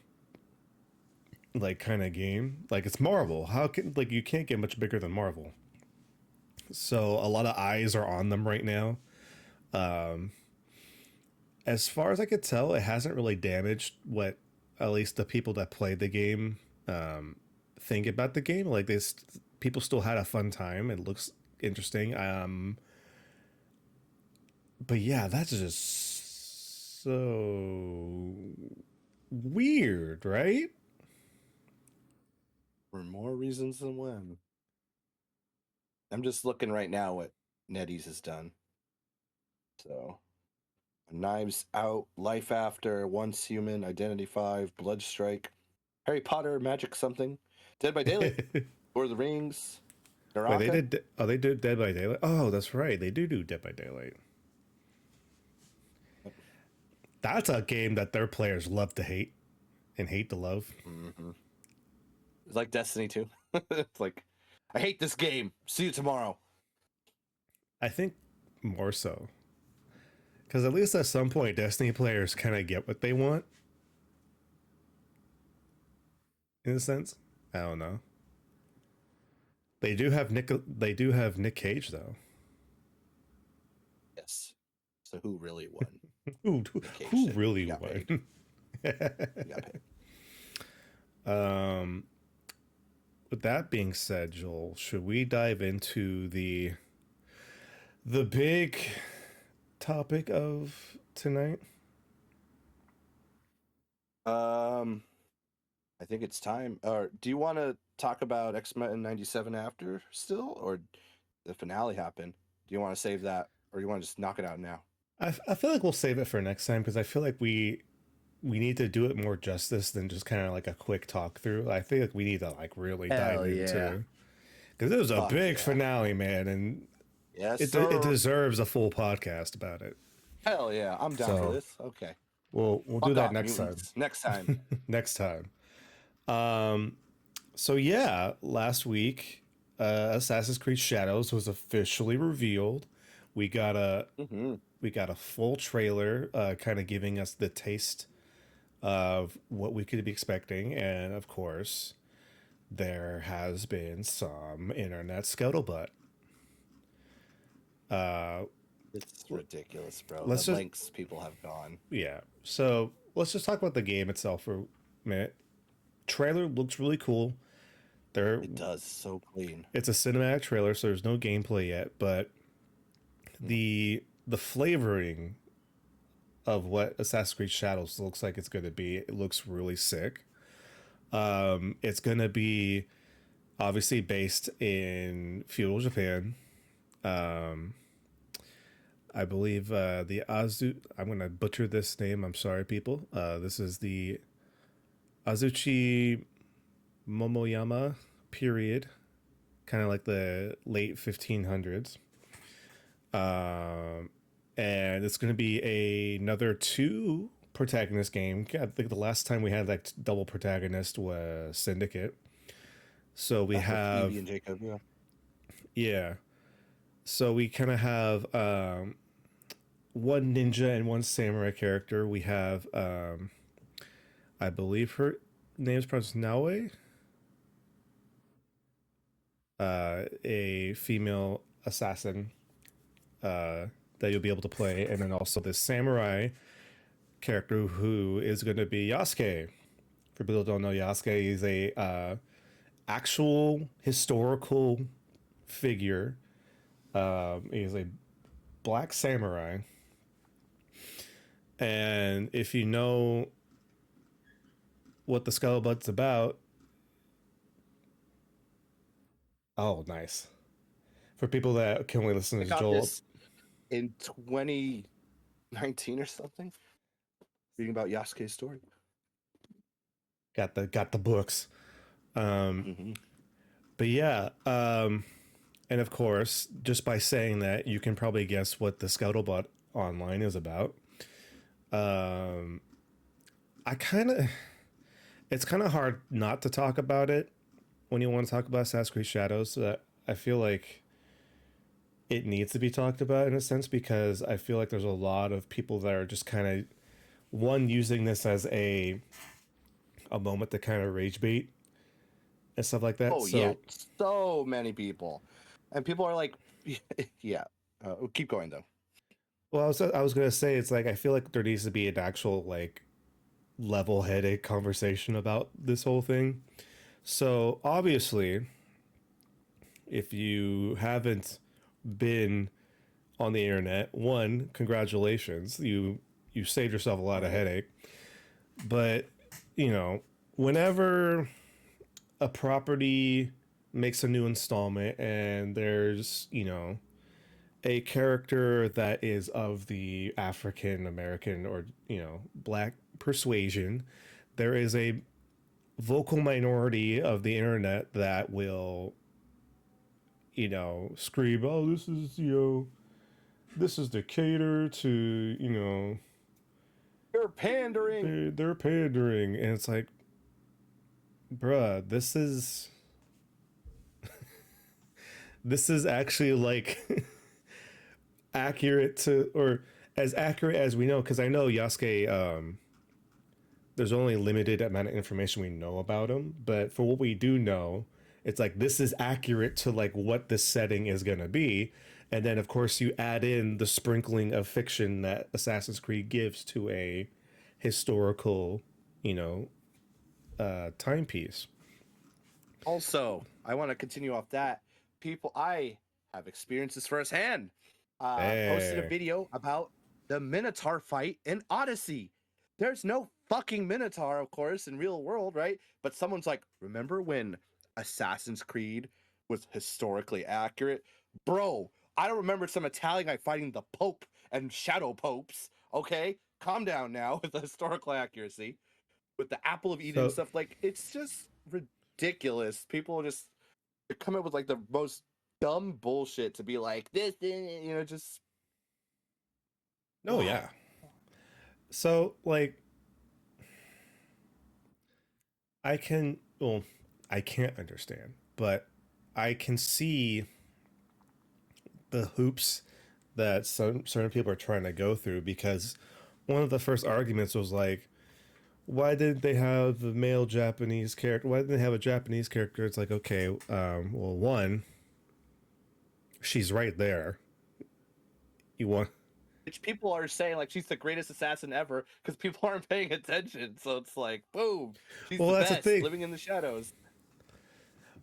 like kind of game. Like it's Marvel. How can like you can't get much bigger than Marvel. So a lot of eyes are on them right now. As far as I could tell, it hasn't really damaged what at least the people that played the game think about the game. Like people still had a fun time. It looks interesting. But yeah, that's just so weird, right? for more reasons than one. I'm just looking right now what NetEase has done. So, Knives Out, Life After, Once Human, Identity 5, Blood Strike, Harry Potter, Magic Something, Dead by Daylight, Wait, Lord of the Rings, they Naraka. did. Oh, they did Dead by Daylight. Oh, that's right. They do Dead by Daylight. That's a game that their players love to hate and hate to love. Mm-hmm. It's like Destiny 2. It's like, I hate this game. See you tomorrow. I think more so because at least at some point, Destiny players kind of get what they want in a sense. I don't know. They do have Nick. They do have Nick Cage though. Yes. So who really won? Who Nick Cage who did. He really got paid. won? He got paid. um, with that being said, Joel, should we dive into the big topic of tonight? Um, I think it's time. Or do you want to talk about X-Men 97 after still, or the finale happened? Do you want to save that, or you want to just knock it out now? I feel like we'll save it for next time because I feel like we need to do it more justice than just kind of like a quick talk through. I feel like we need to like really dive Hell yeah. into because it was a Fuck big yeah. finale, man, and Yes, it sir. deserves a full podcast about it. Hell yeah. I'm down for So this. Okay. we'll do Fuck that off, next time. mutants. Next time. Next time. Um. So yeah, last week, Assassin's Creed Shadows was officially revealed. We got a Hmm. we got a full trailer, kind of giving us the taste of what we could be expecting, and of course, there has been some internet scuttlebutt. It's ridiculous, bro. let's The just lengths people have gone. yeah. So let's just talk about the game itself for a minute. Trailer looks really cool. There, It does so clean. it's a cinematic trailer, so there's no gameplay yet, but Mm. the flavoring of what Assassin's Creed Shadows looks like it's going to be, it looks really sick. It's going to be obviously based in feudal Japan. Um, I believe the Azu. I'm going to butcher this name. I'm sorry, people. This is the Azuchi Momoyama period, kind of like the late 1500s. And it's going to be another two protagonist game. I think the last time we had like double protagonist was Syndicate. So we With have Evie and Jacob, yeah. yeah. So we kind of have one ninja and one samurai character. We have I believe her name is pronounced Naue. A female assassin that you'll be able to play, and then also this samurai character who is going to be Yasuke. For people who don't know, Yasuke is a actual historical figure. He's a black samurai, and if you know what the Scuttlebutt's about, oh, nice. For people that can only listen I to got Joel, this in 2019 or something. Reading about Yasuke's story. got the books. Mm-hmm. But yeah, and of course, just by saying that, you can probably guess what the Scuttlebutt online is about. I kind of, it's kind of hard not to talk about it when you want to talk about Assassin's Creed Shadows. I feel like it needs to be talked about in a sense because I feel like there's a lot of people that are just kind of one using this as a moment to kind of rage bait and stuff like that. Oh yeah, so many people, and people are like, yeah. Keep going though. Well, I was gonna say it's like I feel like there needs to be an actual like level-headed conversation about this whole thing. So obviously, if you haven't been on the internet, one, congratulations, you saved yourself a lot of headache. But whenever a property makes a new installment and there's a character that is of the African American or black persuasion, there is a vocal minority of the internet that will scream, oh, this is to cater to You're pandering. they're pandering, and it's like, bruh, this is actually like accurate to, or as accurate as we know, because I know Yasuke, there's only limited amount of information we know about him, but for what we do know, it's like this is accurate to like what the setting is going to be. And then of course you add in the sprinkling of fiction that Assassin's Creed gives to a historical timepiece. Also, I want to continue off that. I have experienced this firsthand. Posted a Hey. video about the Minotaur fight in Odyssey. There's no fucking Minotaur, of course, in real world, right? But someone's like, remember when Assassin's Creed was historically accurate? Bro, I don't remember some Italian guy fighting the Pope and shadow popes. Okay, calm down now with the historical accuracy, with the Apple of Eden and So stuff. Like, it's just ridiculous. People just come up with like the most dumb bullshit to be like this, just no, yeah. So like I can, well, I can't understand, but I can see the hoops that some certain people are trying to go through, because one of the first arguments was like, why didn't they have a male Japanese character? Why didn't they have a Japanese character? It's like, okay, well, one, she's right there. You want? which people are saying like she's the greatest assassin ever because people aren't paying attention. So it's like, boom, she's Well, the that's the best, thing. living in the shadows.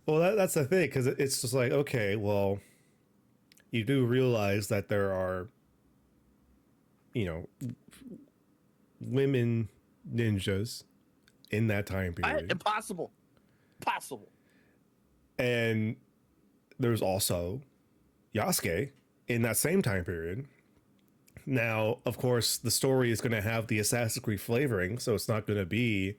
Well, that's the thing because it's just like, okay, well, you do realize that there are, you know, women ninjas in that time period, Impossible, possible. and there's also Yasuke in that same time period. Now, of course, the story is going to have the Assassin's Creed flavoring, so it's not going to be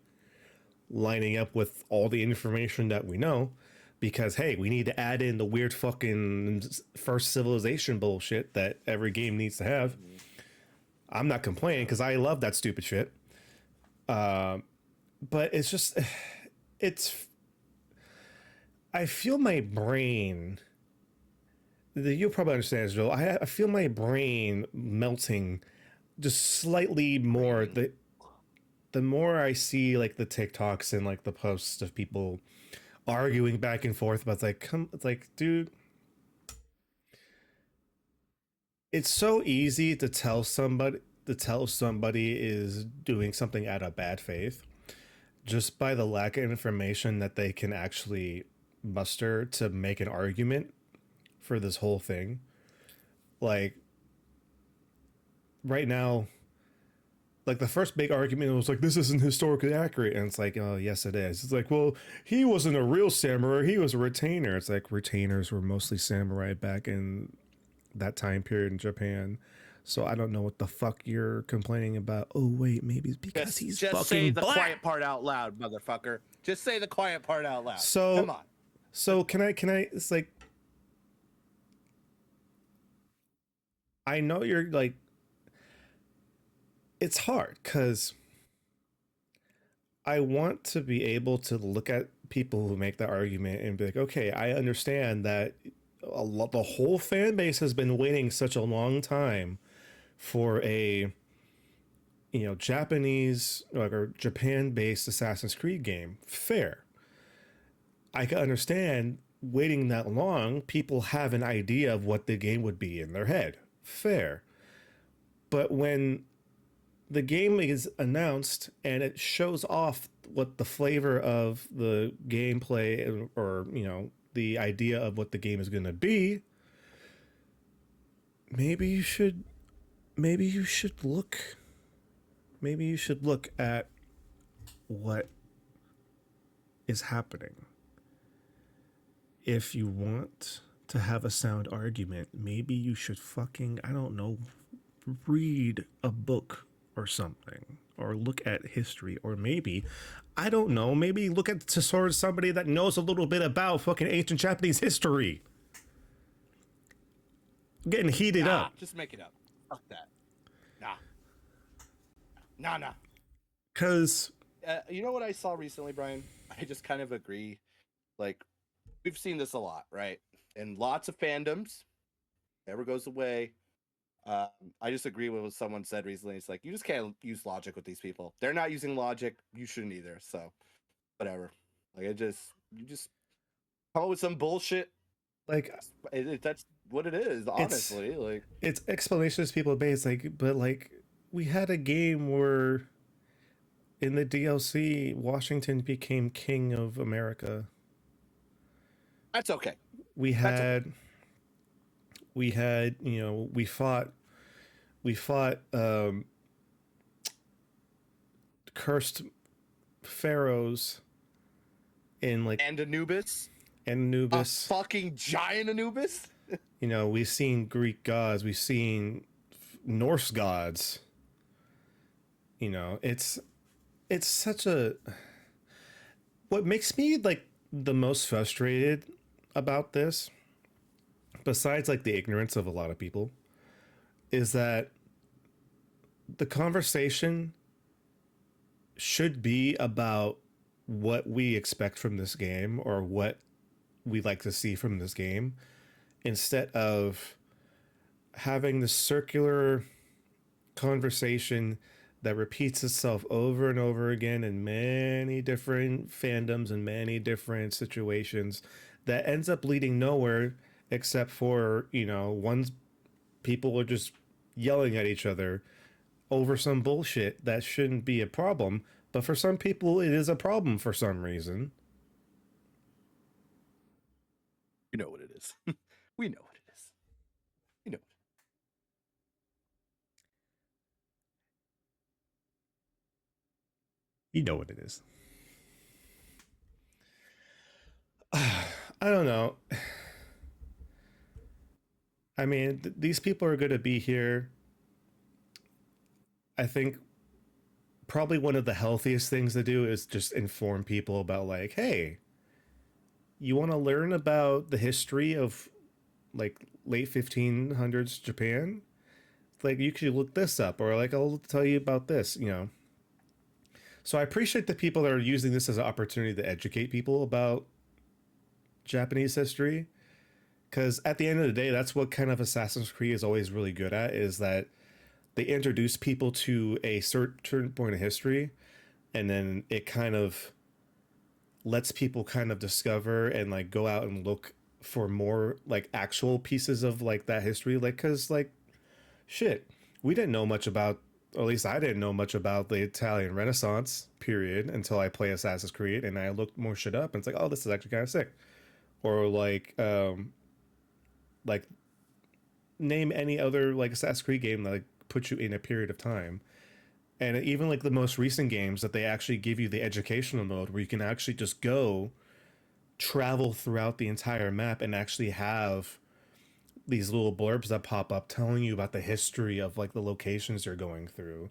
lining up with all the information that we know. Because, hey, we need to add in the weird fucking first civilization bullshit that every game needs to have. I'm not complaining because I love that stupid shit. But it's just, it's, I feel my brain, you'll probably understand this, Joel. I feel my brain melting just slightly more. The more I see like the TikToks and like the posts of people arguing back and forth about it's like, dude, it's so easy to tell somebody is doing something out of bad faith just by the lack of information that they can actually muster to make an argument for this whole thing. Like right now, like the first big argument was like, this isn't historically accurate, and it's like, oh yes it is. It's like, well, he wasn't a real samurai, he was a retainer. It's like retainers were mostly samurai back in that time period in Japan. So I don't know what the fuck you're complaining about. Oh wait, maybe it's because he's Just fucking say the black. quiet part out loud, motherfucker. Just say the quiet part out loud. So come on. So can I it's like, I know you're like, it's hard cuz I want to be able to look at people who make that argument and be like, okay, I understand that the whole fan base has been waiting such a long time for a, you know, Japanese like or Japan based Assassin's Creed game. Fair. I can understand waiting that long. People have an idea of what the game would be in their head. Fair. But when the game is announced and it shows off what the flavor of the gameplay or, you know, the idea of what the game is going to be, maybe you should maybe you should look maybe you should look at what is happening. If you want to have a sound argument, maybe you should fucking, I don't know, read a book or something, or look at history, or maybe, I don't know, maybe look at to sort of somebody that knows a little bit about fucking ancient Japanese history. I'm getting heated up. Just make it up. Fuck that. Nah. Cause You know what I saw recently, Brian? I just kind of agree. Like, we've seen this a lot, right? And lots of fandoms never goes away. I just agree with what someone said recently. It's like, you just can't use logic with these people. They're not using logic. You shouldn't either. So, whatever. Like, you just come up with some bullshit. like That's what it is, honestly. Like, it's explanations people base like, but like we had a game where in the DLC Washington became king of America. that's okay. We had okay. We had, you know, we fought cursed pharaohs in like And Anubis. A fucking giant Anubis. You know, we've seen Greek gods, we've seen Norse gods. You know, it's such a, what makes me like the most frustrated about this, besides like the ignorance of a lot of people, is that the conversation should be about what we expect from this game or what we like to see from this game, instead of having this circular conversation that repeats itself over and over again in many different fandoms and many different situations that ends up leading nowhere except for, you know, people are just yelling at each other over some bullshit that shouldn't be a problem, but for some people it is a problem for some reason. You know what it is. We know what it is. You know. You know what it is. I don't know. I mean, these people are going to be here. I think probably one of the healthiest things to do is just inform people about, like, hey, you want to learn about the history of like late 1500s Japan? Like, you could look this up, or like, I'll tell you about this, you know. So I appreciate the people that are using this as an opportunity to educate people about Japanese history, because at the end of the day, that's what kind of Assassin's Creed is always really good at, is that they introduce people to a certain point of history, and then it kind of lets people kind of discover and like go out and look for more like actual pieces of like that history, like, because like shit, we didn't know much about, or at least I didn't know much about the Italian Renaissance period until I play Assassin's Creed and I looked more shit up and it's like, oh, this is actually kind of sick. Or like name any other like Assassin's Creed game that like puts you in a period of time. And even like the most recent games that they actually give you the educational mode where you can actually just go travel throughout the entire map and actually have these little blurbs that pop up telling you about the history of like the locations you're going through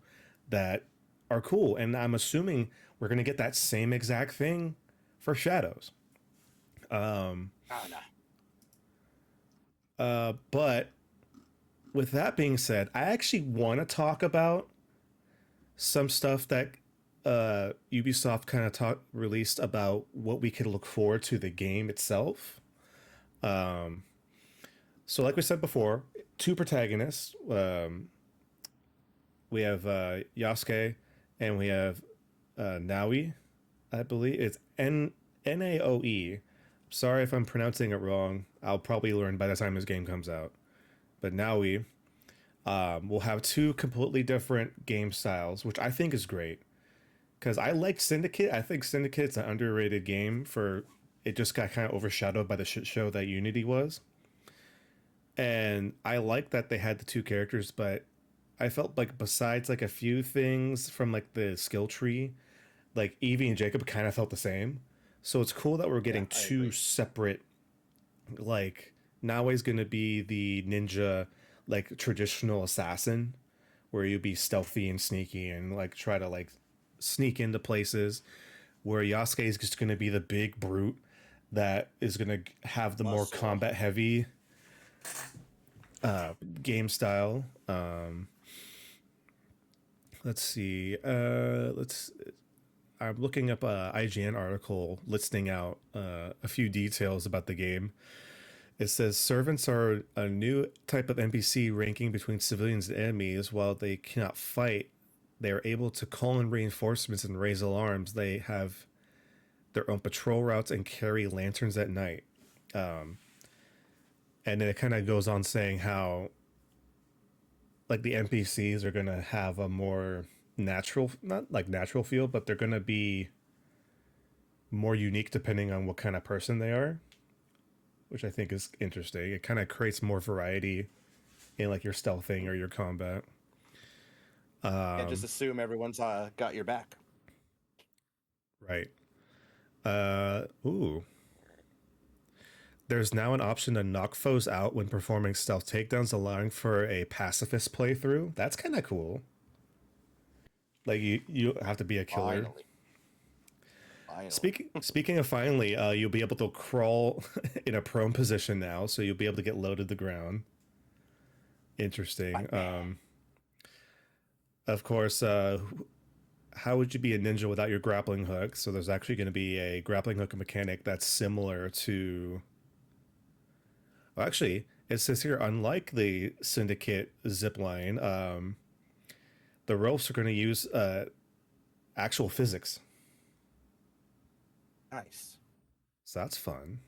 that are cool. And I'm assuming we're going to get that same exact thing for Shadows. Oh no. But with that being said, I actually want to talk about some stuff that Ubisoft kind of released about what we could look forward to the game itself. So, like we said before, two protagonists. We have Yasuke and we have Naui. I believe it's Naoe. Sorry if I'm pronouncing it wrong. I'll probably learn by the time this game comes out. But Naui will have two completely different game styles, which I think is great. Because I like Syndicate. I think Syndicate's an underrated game for it just got kind of overshadowed by the shit show that Unity was. And I like that they had the two characters, but I felt like besides like a few things from like the skill tree, like Evie and Jacob kind of felt the same. So it's cool that we're Yeah, getting I two agree. separate, like Naoi's gonna be the ninja, like traditional assassin, where you be stealthy and sneaky and like try to like sneak into places. Where Yasuke is just gonna be the big brute that is gonna have the more Muscle. combat heavy game style. Let's see. Let's. I'm looking up a IGN article listing out a few details about the game. It says servants are a new type of NPC ranking between civilians and enemies. While they cannot fight, they are able to call in reinforcements and raise alarms. They have their own patrol routes and carry lanterns at night. And then it kind of goes on saying how like the NPCs are gonna have a more natural, not like natural feel, but they're gonna be more unique depending on what kind of person they are, which I think is interesting. It kind of creates more variety in like your stealthing or your combat. Can't just assume everyone's got your back. Right. Ooh. There's now an option to knock foes out when performing stealth takedowns, allowing for a pacifist playthrough. That's kind of cool. Like you have to be a killer. Finally. Finally. Speaking of finally, you'll be able to crawl in a prone position now, so you'll be able to get low to the ground. Interesting. Batman. Of course, how would you be a ninja without your grappling hook? So there's actually going to be a grappling hook mechanic that's similar to. Well, actually, it says here, unlike the Syndicate zipline, the ropes are going to use actual physics. Nice. So that's fun.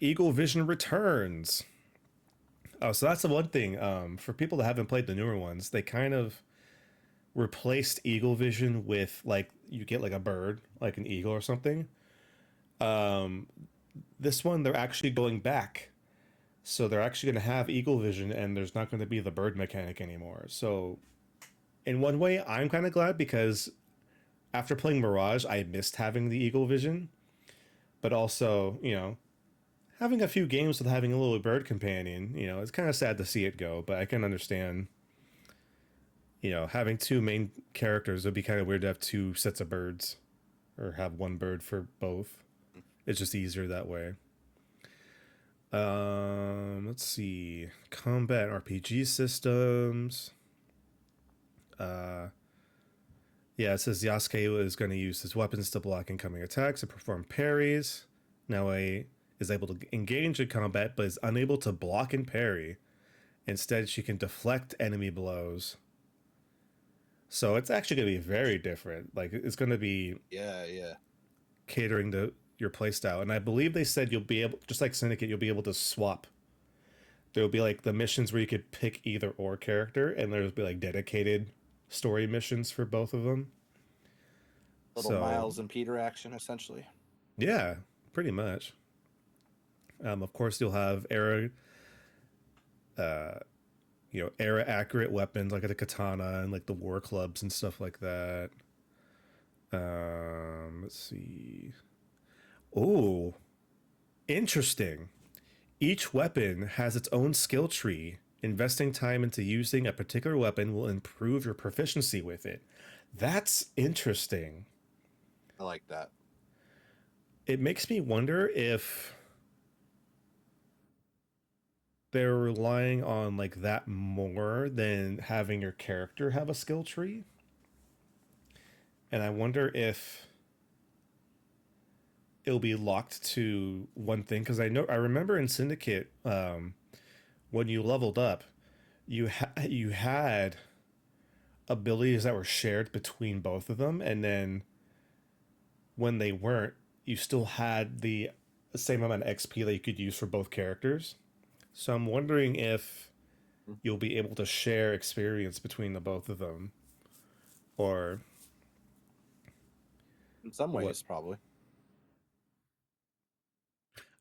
Eagle Vision returns. Oh, so that's the one thing. For people that haven't played the newer ones, they kind of replaced Eagle Vision with like you get like a bird, like an eagle or something. Um, this one they're actually going back, so they're actually going to have Eagle Vision, and there's not going to be the bird mechanic anymore. So in one way, I'm kind of glad because after playing Mirage, I missed having the Eagle Vision, but also having a few games with having a little bird companion, it's kind of sad to see it go, but I can understand, having two main characters would be kind of weird to have two sets of birds or have one bird for both. It's just easier that way. Let's see. Combat RPG systems. Uh, yeah, it says Yasuke is going to use his weapons to block incoming attacks and perform parries. Now a is able to engage in combat but is unable to block and parry. Instead, she can deflect enemy blows. So it's actually going to be very different. Like it's going to be Yeah, yeah. catering to your playstyle. And I believe they said you'll be able, just like Syndicate, you'll be able to swap. There'll be like the missions where you could pick either or character, and there'll be like dedicated story missions for both of them. Little So Miles and Peter action, essentially. yeah, pretty much. Of course, you'll have uh, era accurate weapons like the katana and like the war clubs and stuff like that. Let's see. Oh, interesting. Each weapon has its own skill tree. Investing time into using a particular weapon will improve your proficiency with it. That's interesting. I like that. It makes me wonder if they're relying on like that more than having your character have a skill tree. And I wonder if it'll be locked to one thing because I remember in Syndicate when you leveled up, you had abilities that were shared between both of them, and then when they weren't, you still had the same amount of XP that you could use for both characters. So I'm wondering if you'll be able to share experience between the both of them, or In some what? ways, probably.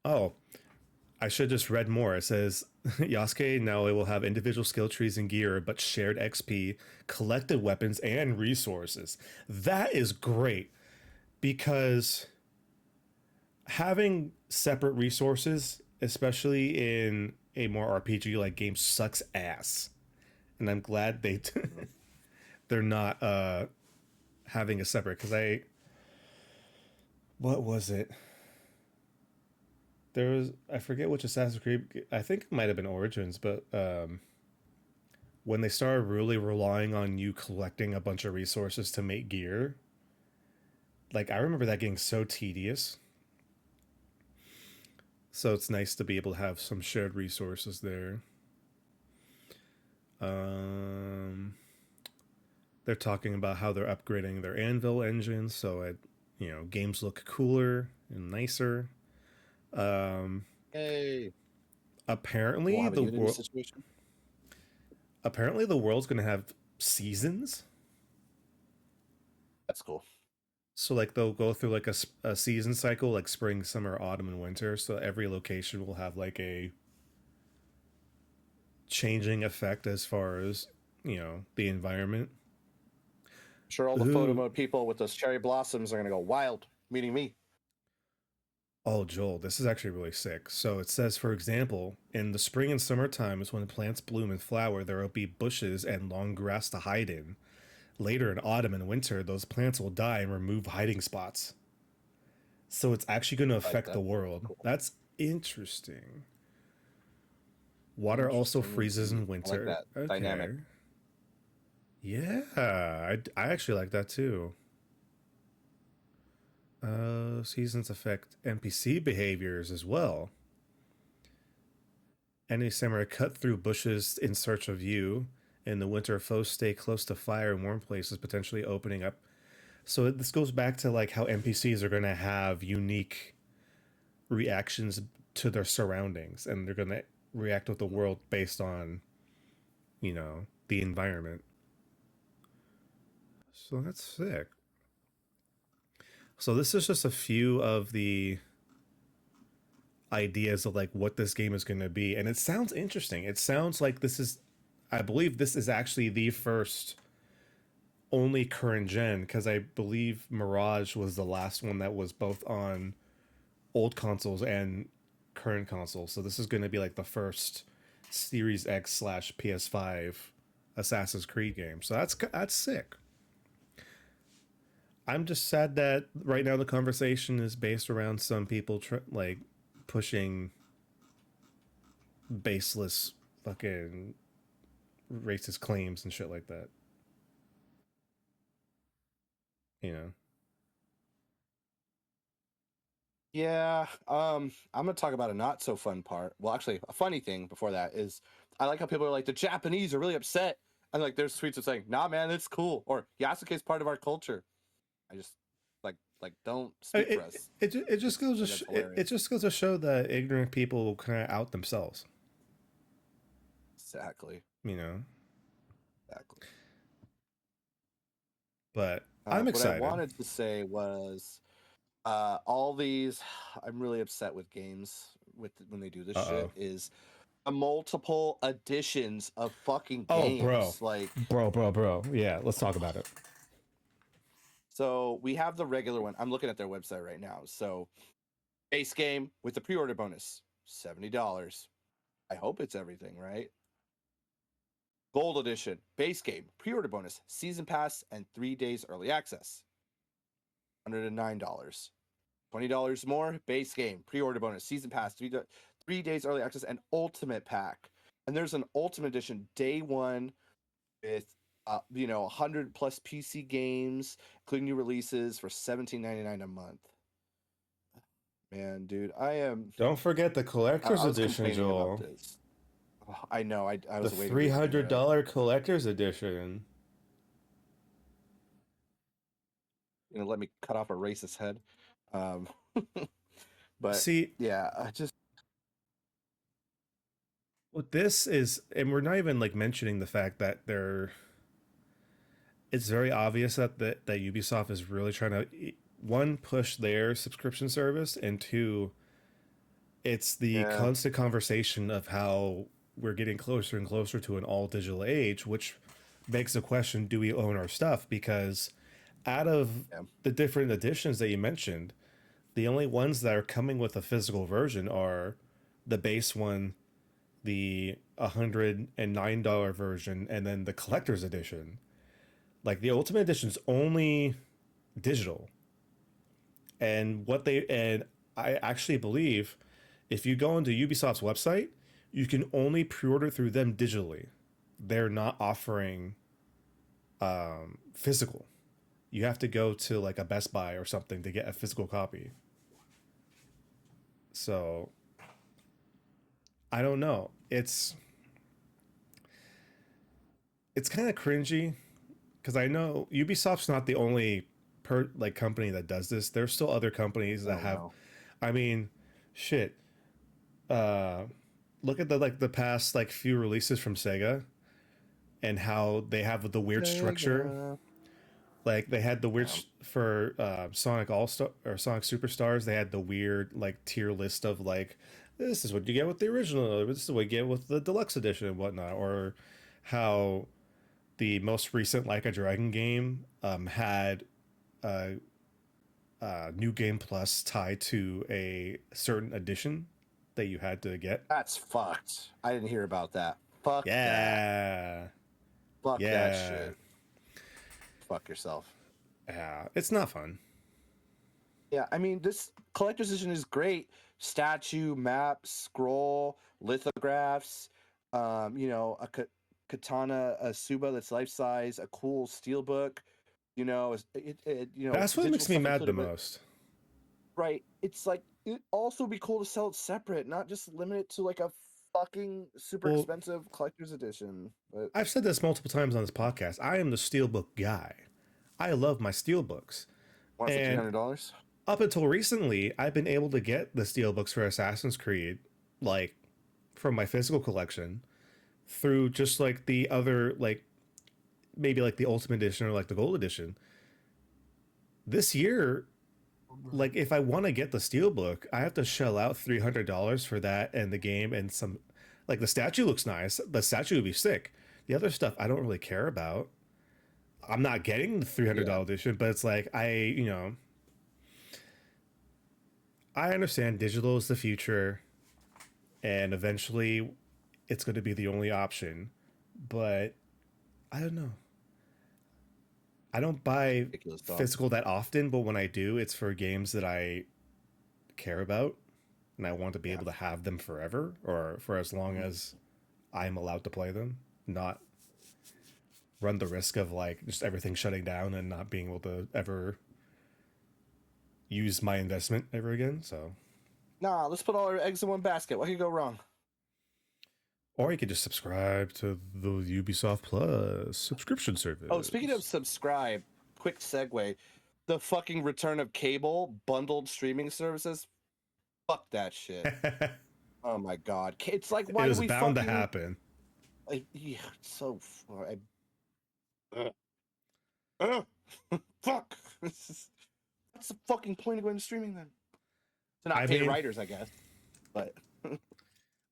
Oh, I should just read more. It says Yasuke now it will have individual skill trees and gear, but shared XP, collected weapons, and resources. That is great because having separate resources, especially in a more RPG like game, sucks ass. And I'm glad they're not having a separate because I what was it? There was I forget which Assassin's Creed. I think it might have been Origins, but when they started really relying on you collecting a bunch of resources to make gear, like I remember that getting so tedious. So it's nice to be able to have some shared resources there. Um, they're talking about how they're upgrading their Anvil engine, so games look cooler and nicer. Um, Hey, we'll apparently have a the Unity world situation. apparently the world's gonna have seasons. That's cool. So like they'll go through like a season cycle, like spring, summer, autumn, and winter. So every location will have like a changing effect as far as the environment. I'm sure all the photo Ooh, mode people with those cherry blossoms are gonna go wild, meeting me. oh, Joel, this is actually really sick. So it says, for example, in the spring and summer times when plants bloom and flower, there will be bushes and long grass to hide in. Later in autumn and winter, those plants will die and remove hiding spots. So it's actually going to Like affect the that. world. Cool. That's interesting. Water also Interesting freezes indeed. in I like winter. that dynamic. Okay. Yeah, I actually like that too. Seasons affect NPC behaviors as well. Enemy samurai cut through bushes in search of you. In the winter, foes stay close to fire in warm places, potentially opening up. So this goes back to like how NPCs are going to have unique reactions to their surroundings, and they're going to react with the world based on, the environment. So that's sick. So this is just a few of the ideas of like what this game is going to be, and it sounds interesting. It sounds like this is, I believe this is actually the first only current gen, because I believe Mirage was the last one that was both on old consoles and current consoles. So this is going to be like the first Series X slash PS5 Assassin's Creed game. So that's sick. I'm just sad that right now the conversation is based around some people like pushing baseless fucking racist claims and shit like that. You know. Yeah, I'm gonna talk about a not so fun part. Well, actually, a funny thing before that is I like how people are like the Japanese are really upset, and like there's tweets of saying, "Nah, man, it's cool," or "Yasuke is part of our culture." I just don't speak for us. It just goes to it just goes to show that ignorant people kind of out themselves. Exactly. You know. Exactly. But I'm excited. What I wanted to say was, all these, I'm really upset with games with when they do this shit. Is multiple editions of fucking games. Bro. Like, bro. Yeah, let's talk about it. So we have the regular one. I'm looking at their website right now. So base game with the pre-order bonus, $70. I hope it's everything, right? Gold edition, base game, pre-order bonus, season pass, and 3 days early access. $109. $20 more, base game, pre-order bonus, season pass, 3 days early access, and ultimate pack. And there's an ultimate edition, day one, with 100 plus PC games, including new releases for $17.99 a month. Man, dude, I am. Don't forget the collector's edition, Joel. I know. I was the waiting. $300 collector's edition. You know, let me cut off a racist head. But see, yeah, I just. What this is, and we're not even like mentioning the fact that it's very obvious that Ubisoft is really trying to, one, push their subscription service, and two, it's the constant conversation of how we're getting closer and closer to an all digital age, which begs the question, do we own our stuff? Because out of the different editions that you mentioned, the only ones that are coming with a physical version are the base one, the $109 version, and then the collector's edition. Like, the ultimate edition's only digital. And I actually believe if you go into Ubisoft's website, you can only pre-order through them digitally. They're not offering physical. You have to go to like a Best Buy or something to get a physical copy. So I don't know. It's kind of cringy because I know Ubisoft's not the only company that does this. There's still other companies that have. Know. I mean, shit. Look at the past few releases from Sega, and how they have the weird structure. Like they had the weird for Sonic All-Star or Sonic Superstars. They had the weird tier list of this is what you get with the original. This is what you get with the deluxe edition and whatnot. Or how the most recent Like a Dragon game had New Game Plus tied to a certain edition that you had to get. That's fucked. I didn't hear about that. Fuck that. Fuck that shit. Fuck yourself. Yeah, it's not fun. Yeah, I mean, this collector's edition is great. Statue, map, scroll, lithographs, a katana, a Suba that's life size, a cool steelbook. That's what makes me mad the most. Right. It's it'd also be cool to sell it separate, not just limit it to a fucking super expensive collector's edition. But I've said this multiple times on this podcast. I am the steelbook guy. I love my steelbooks. $1,500? Up until recently, I've been able to get the steelbooks for Assassin's Creed from my physical collection through just like the other, like maybe like the Ultimate Edition or like the Gold Edition. This year, like if I want to get the Steelbook, I have to shell out $300 for that and the game and some. Like the statue looks nice. The statue would be sick. The other stuff I don't really care about. I'm not getting the $300 edition, but it's like I understand digital is the future, and eventually, it's going to be the only option. But I don't know. I don't buy physical that often, but when I do, it's for games that I care about, and I want to be able to have them forever or for as long as I'm allowed to play them, not run the risk of like just everything shutting down and not being able to ever use my investment ever again. So, nah, let's put all our eggs in one basket. What could go wrong? Or you could just subscribe to the Ubisoft Plus subscription service. Oh, speaking of subscribe, quick segue. The fucking return of cable bundled streaming services. Fuck that shit. Oh my god. It's like, why it was do we bound fucking... to happen. Yeah, it's so... Fuck. What's the fucking point of going to streaming then? To not pay writers, I guess. But...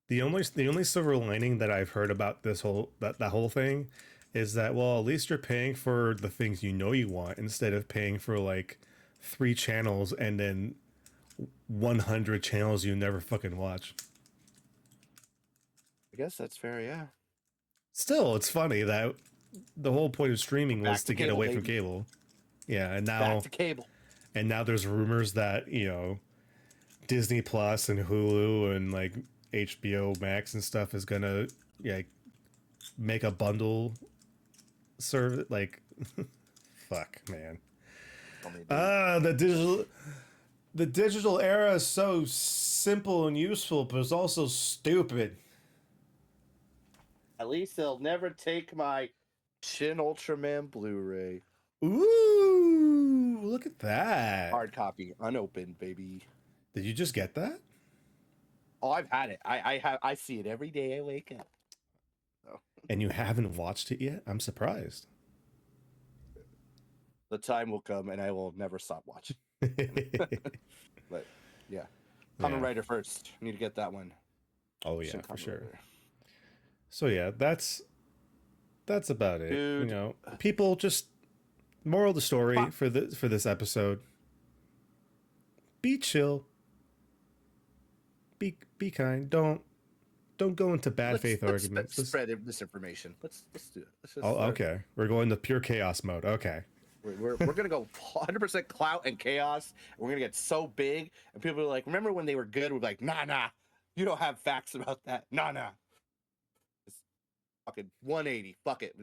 The only silver lining that I've heard about this whole that whole thing is that, well, at least you're paying for the things you know you want instead of paying for like 3 channels and then 100 channels you never fucking watch. I guess that's fair, yeah. Still, it's funny that the whole point of streaming was to get away from cable. Yeah, and now back to cable. And now there's rumors that, Disney Plus and Hulu and like HBO Max and stuff is gonna make a bundle serve like fuck, man. The digital era is so simple and useful, but it's also stupid. At least they'll never take my Shin Ultraman Blu-ray. Ooh, look at that. Hard copy, unopened, baby. Did you just get that? Oh, I've had it. I see it every day I wake up. So. And you haven't watched it yet? I'm surprised. The time will come and I will never stop watching. But yeah. Kamen Rider first. Need to get that one. Oh yeah, for sure. So yeah, that's about it. Dude. People just moral of the story for this episode. Be chill. Be kind. Don't go into bad faith arguments. Let's spread this information. Let's do it. Let's just okay. We're going to pure chaos mode. Okay. We're gonna go 100% clout and chaos. And we're gonna get so big, and people are like, "Remember when they were good?" We're like, "Nah, you don't have facts about that. Nah." It's fucking 180. Fuck it.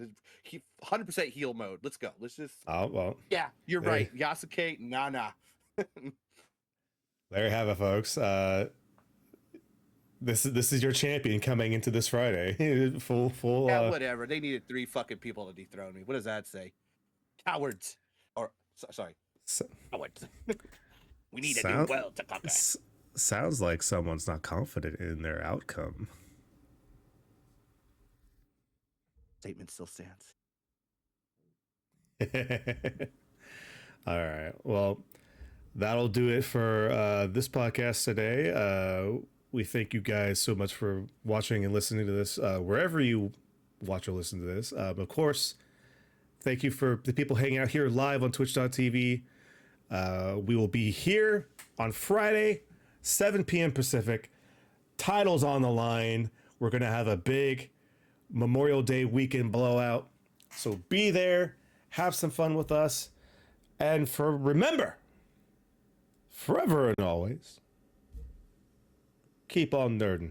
100% heal mode. Let's go. Let's just. Oh well. Yeah, you're right. Yasuke. Nah. There you have it, folks. This is your champion coming into this Friday. full. Yeah, whatever. They needed 3 fucking people to dethrone me. What does that say? Cowards. Or sorry. Cowards. We need a new world to conquer. Sounds like someone's not confident in their outcome. Statement still stands. All right. Well, that'll do it for this podcast today. We thank you guys so much for watching and listening to this, wherever you watch or listen to this. Of course, thank you for the people hanging out here live on twitch.tv. We will be here on Friday, 7 p.m. Pacific. Titles on the line. We're going to have a big Memorial Day weekend blowout. So be there, have some fun with us. And remember, forever and always, keep on nerding.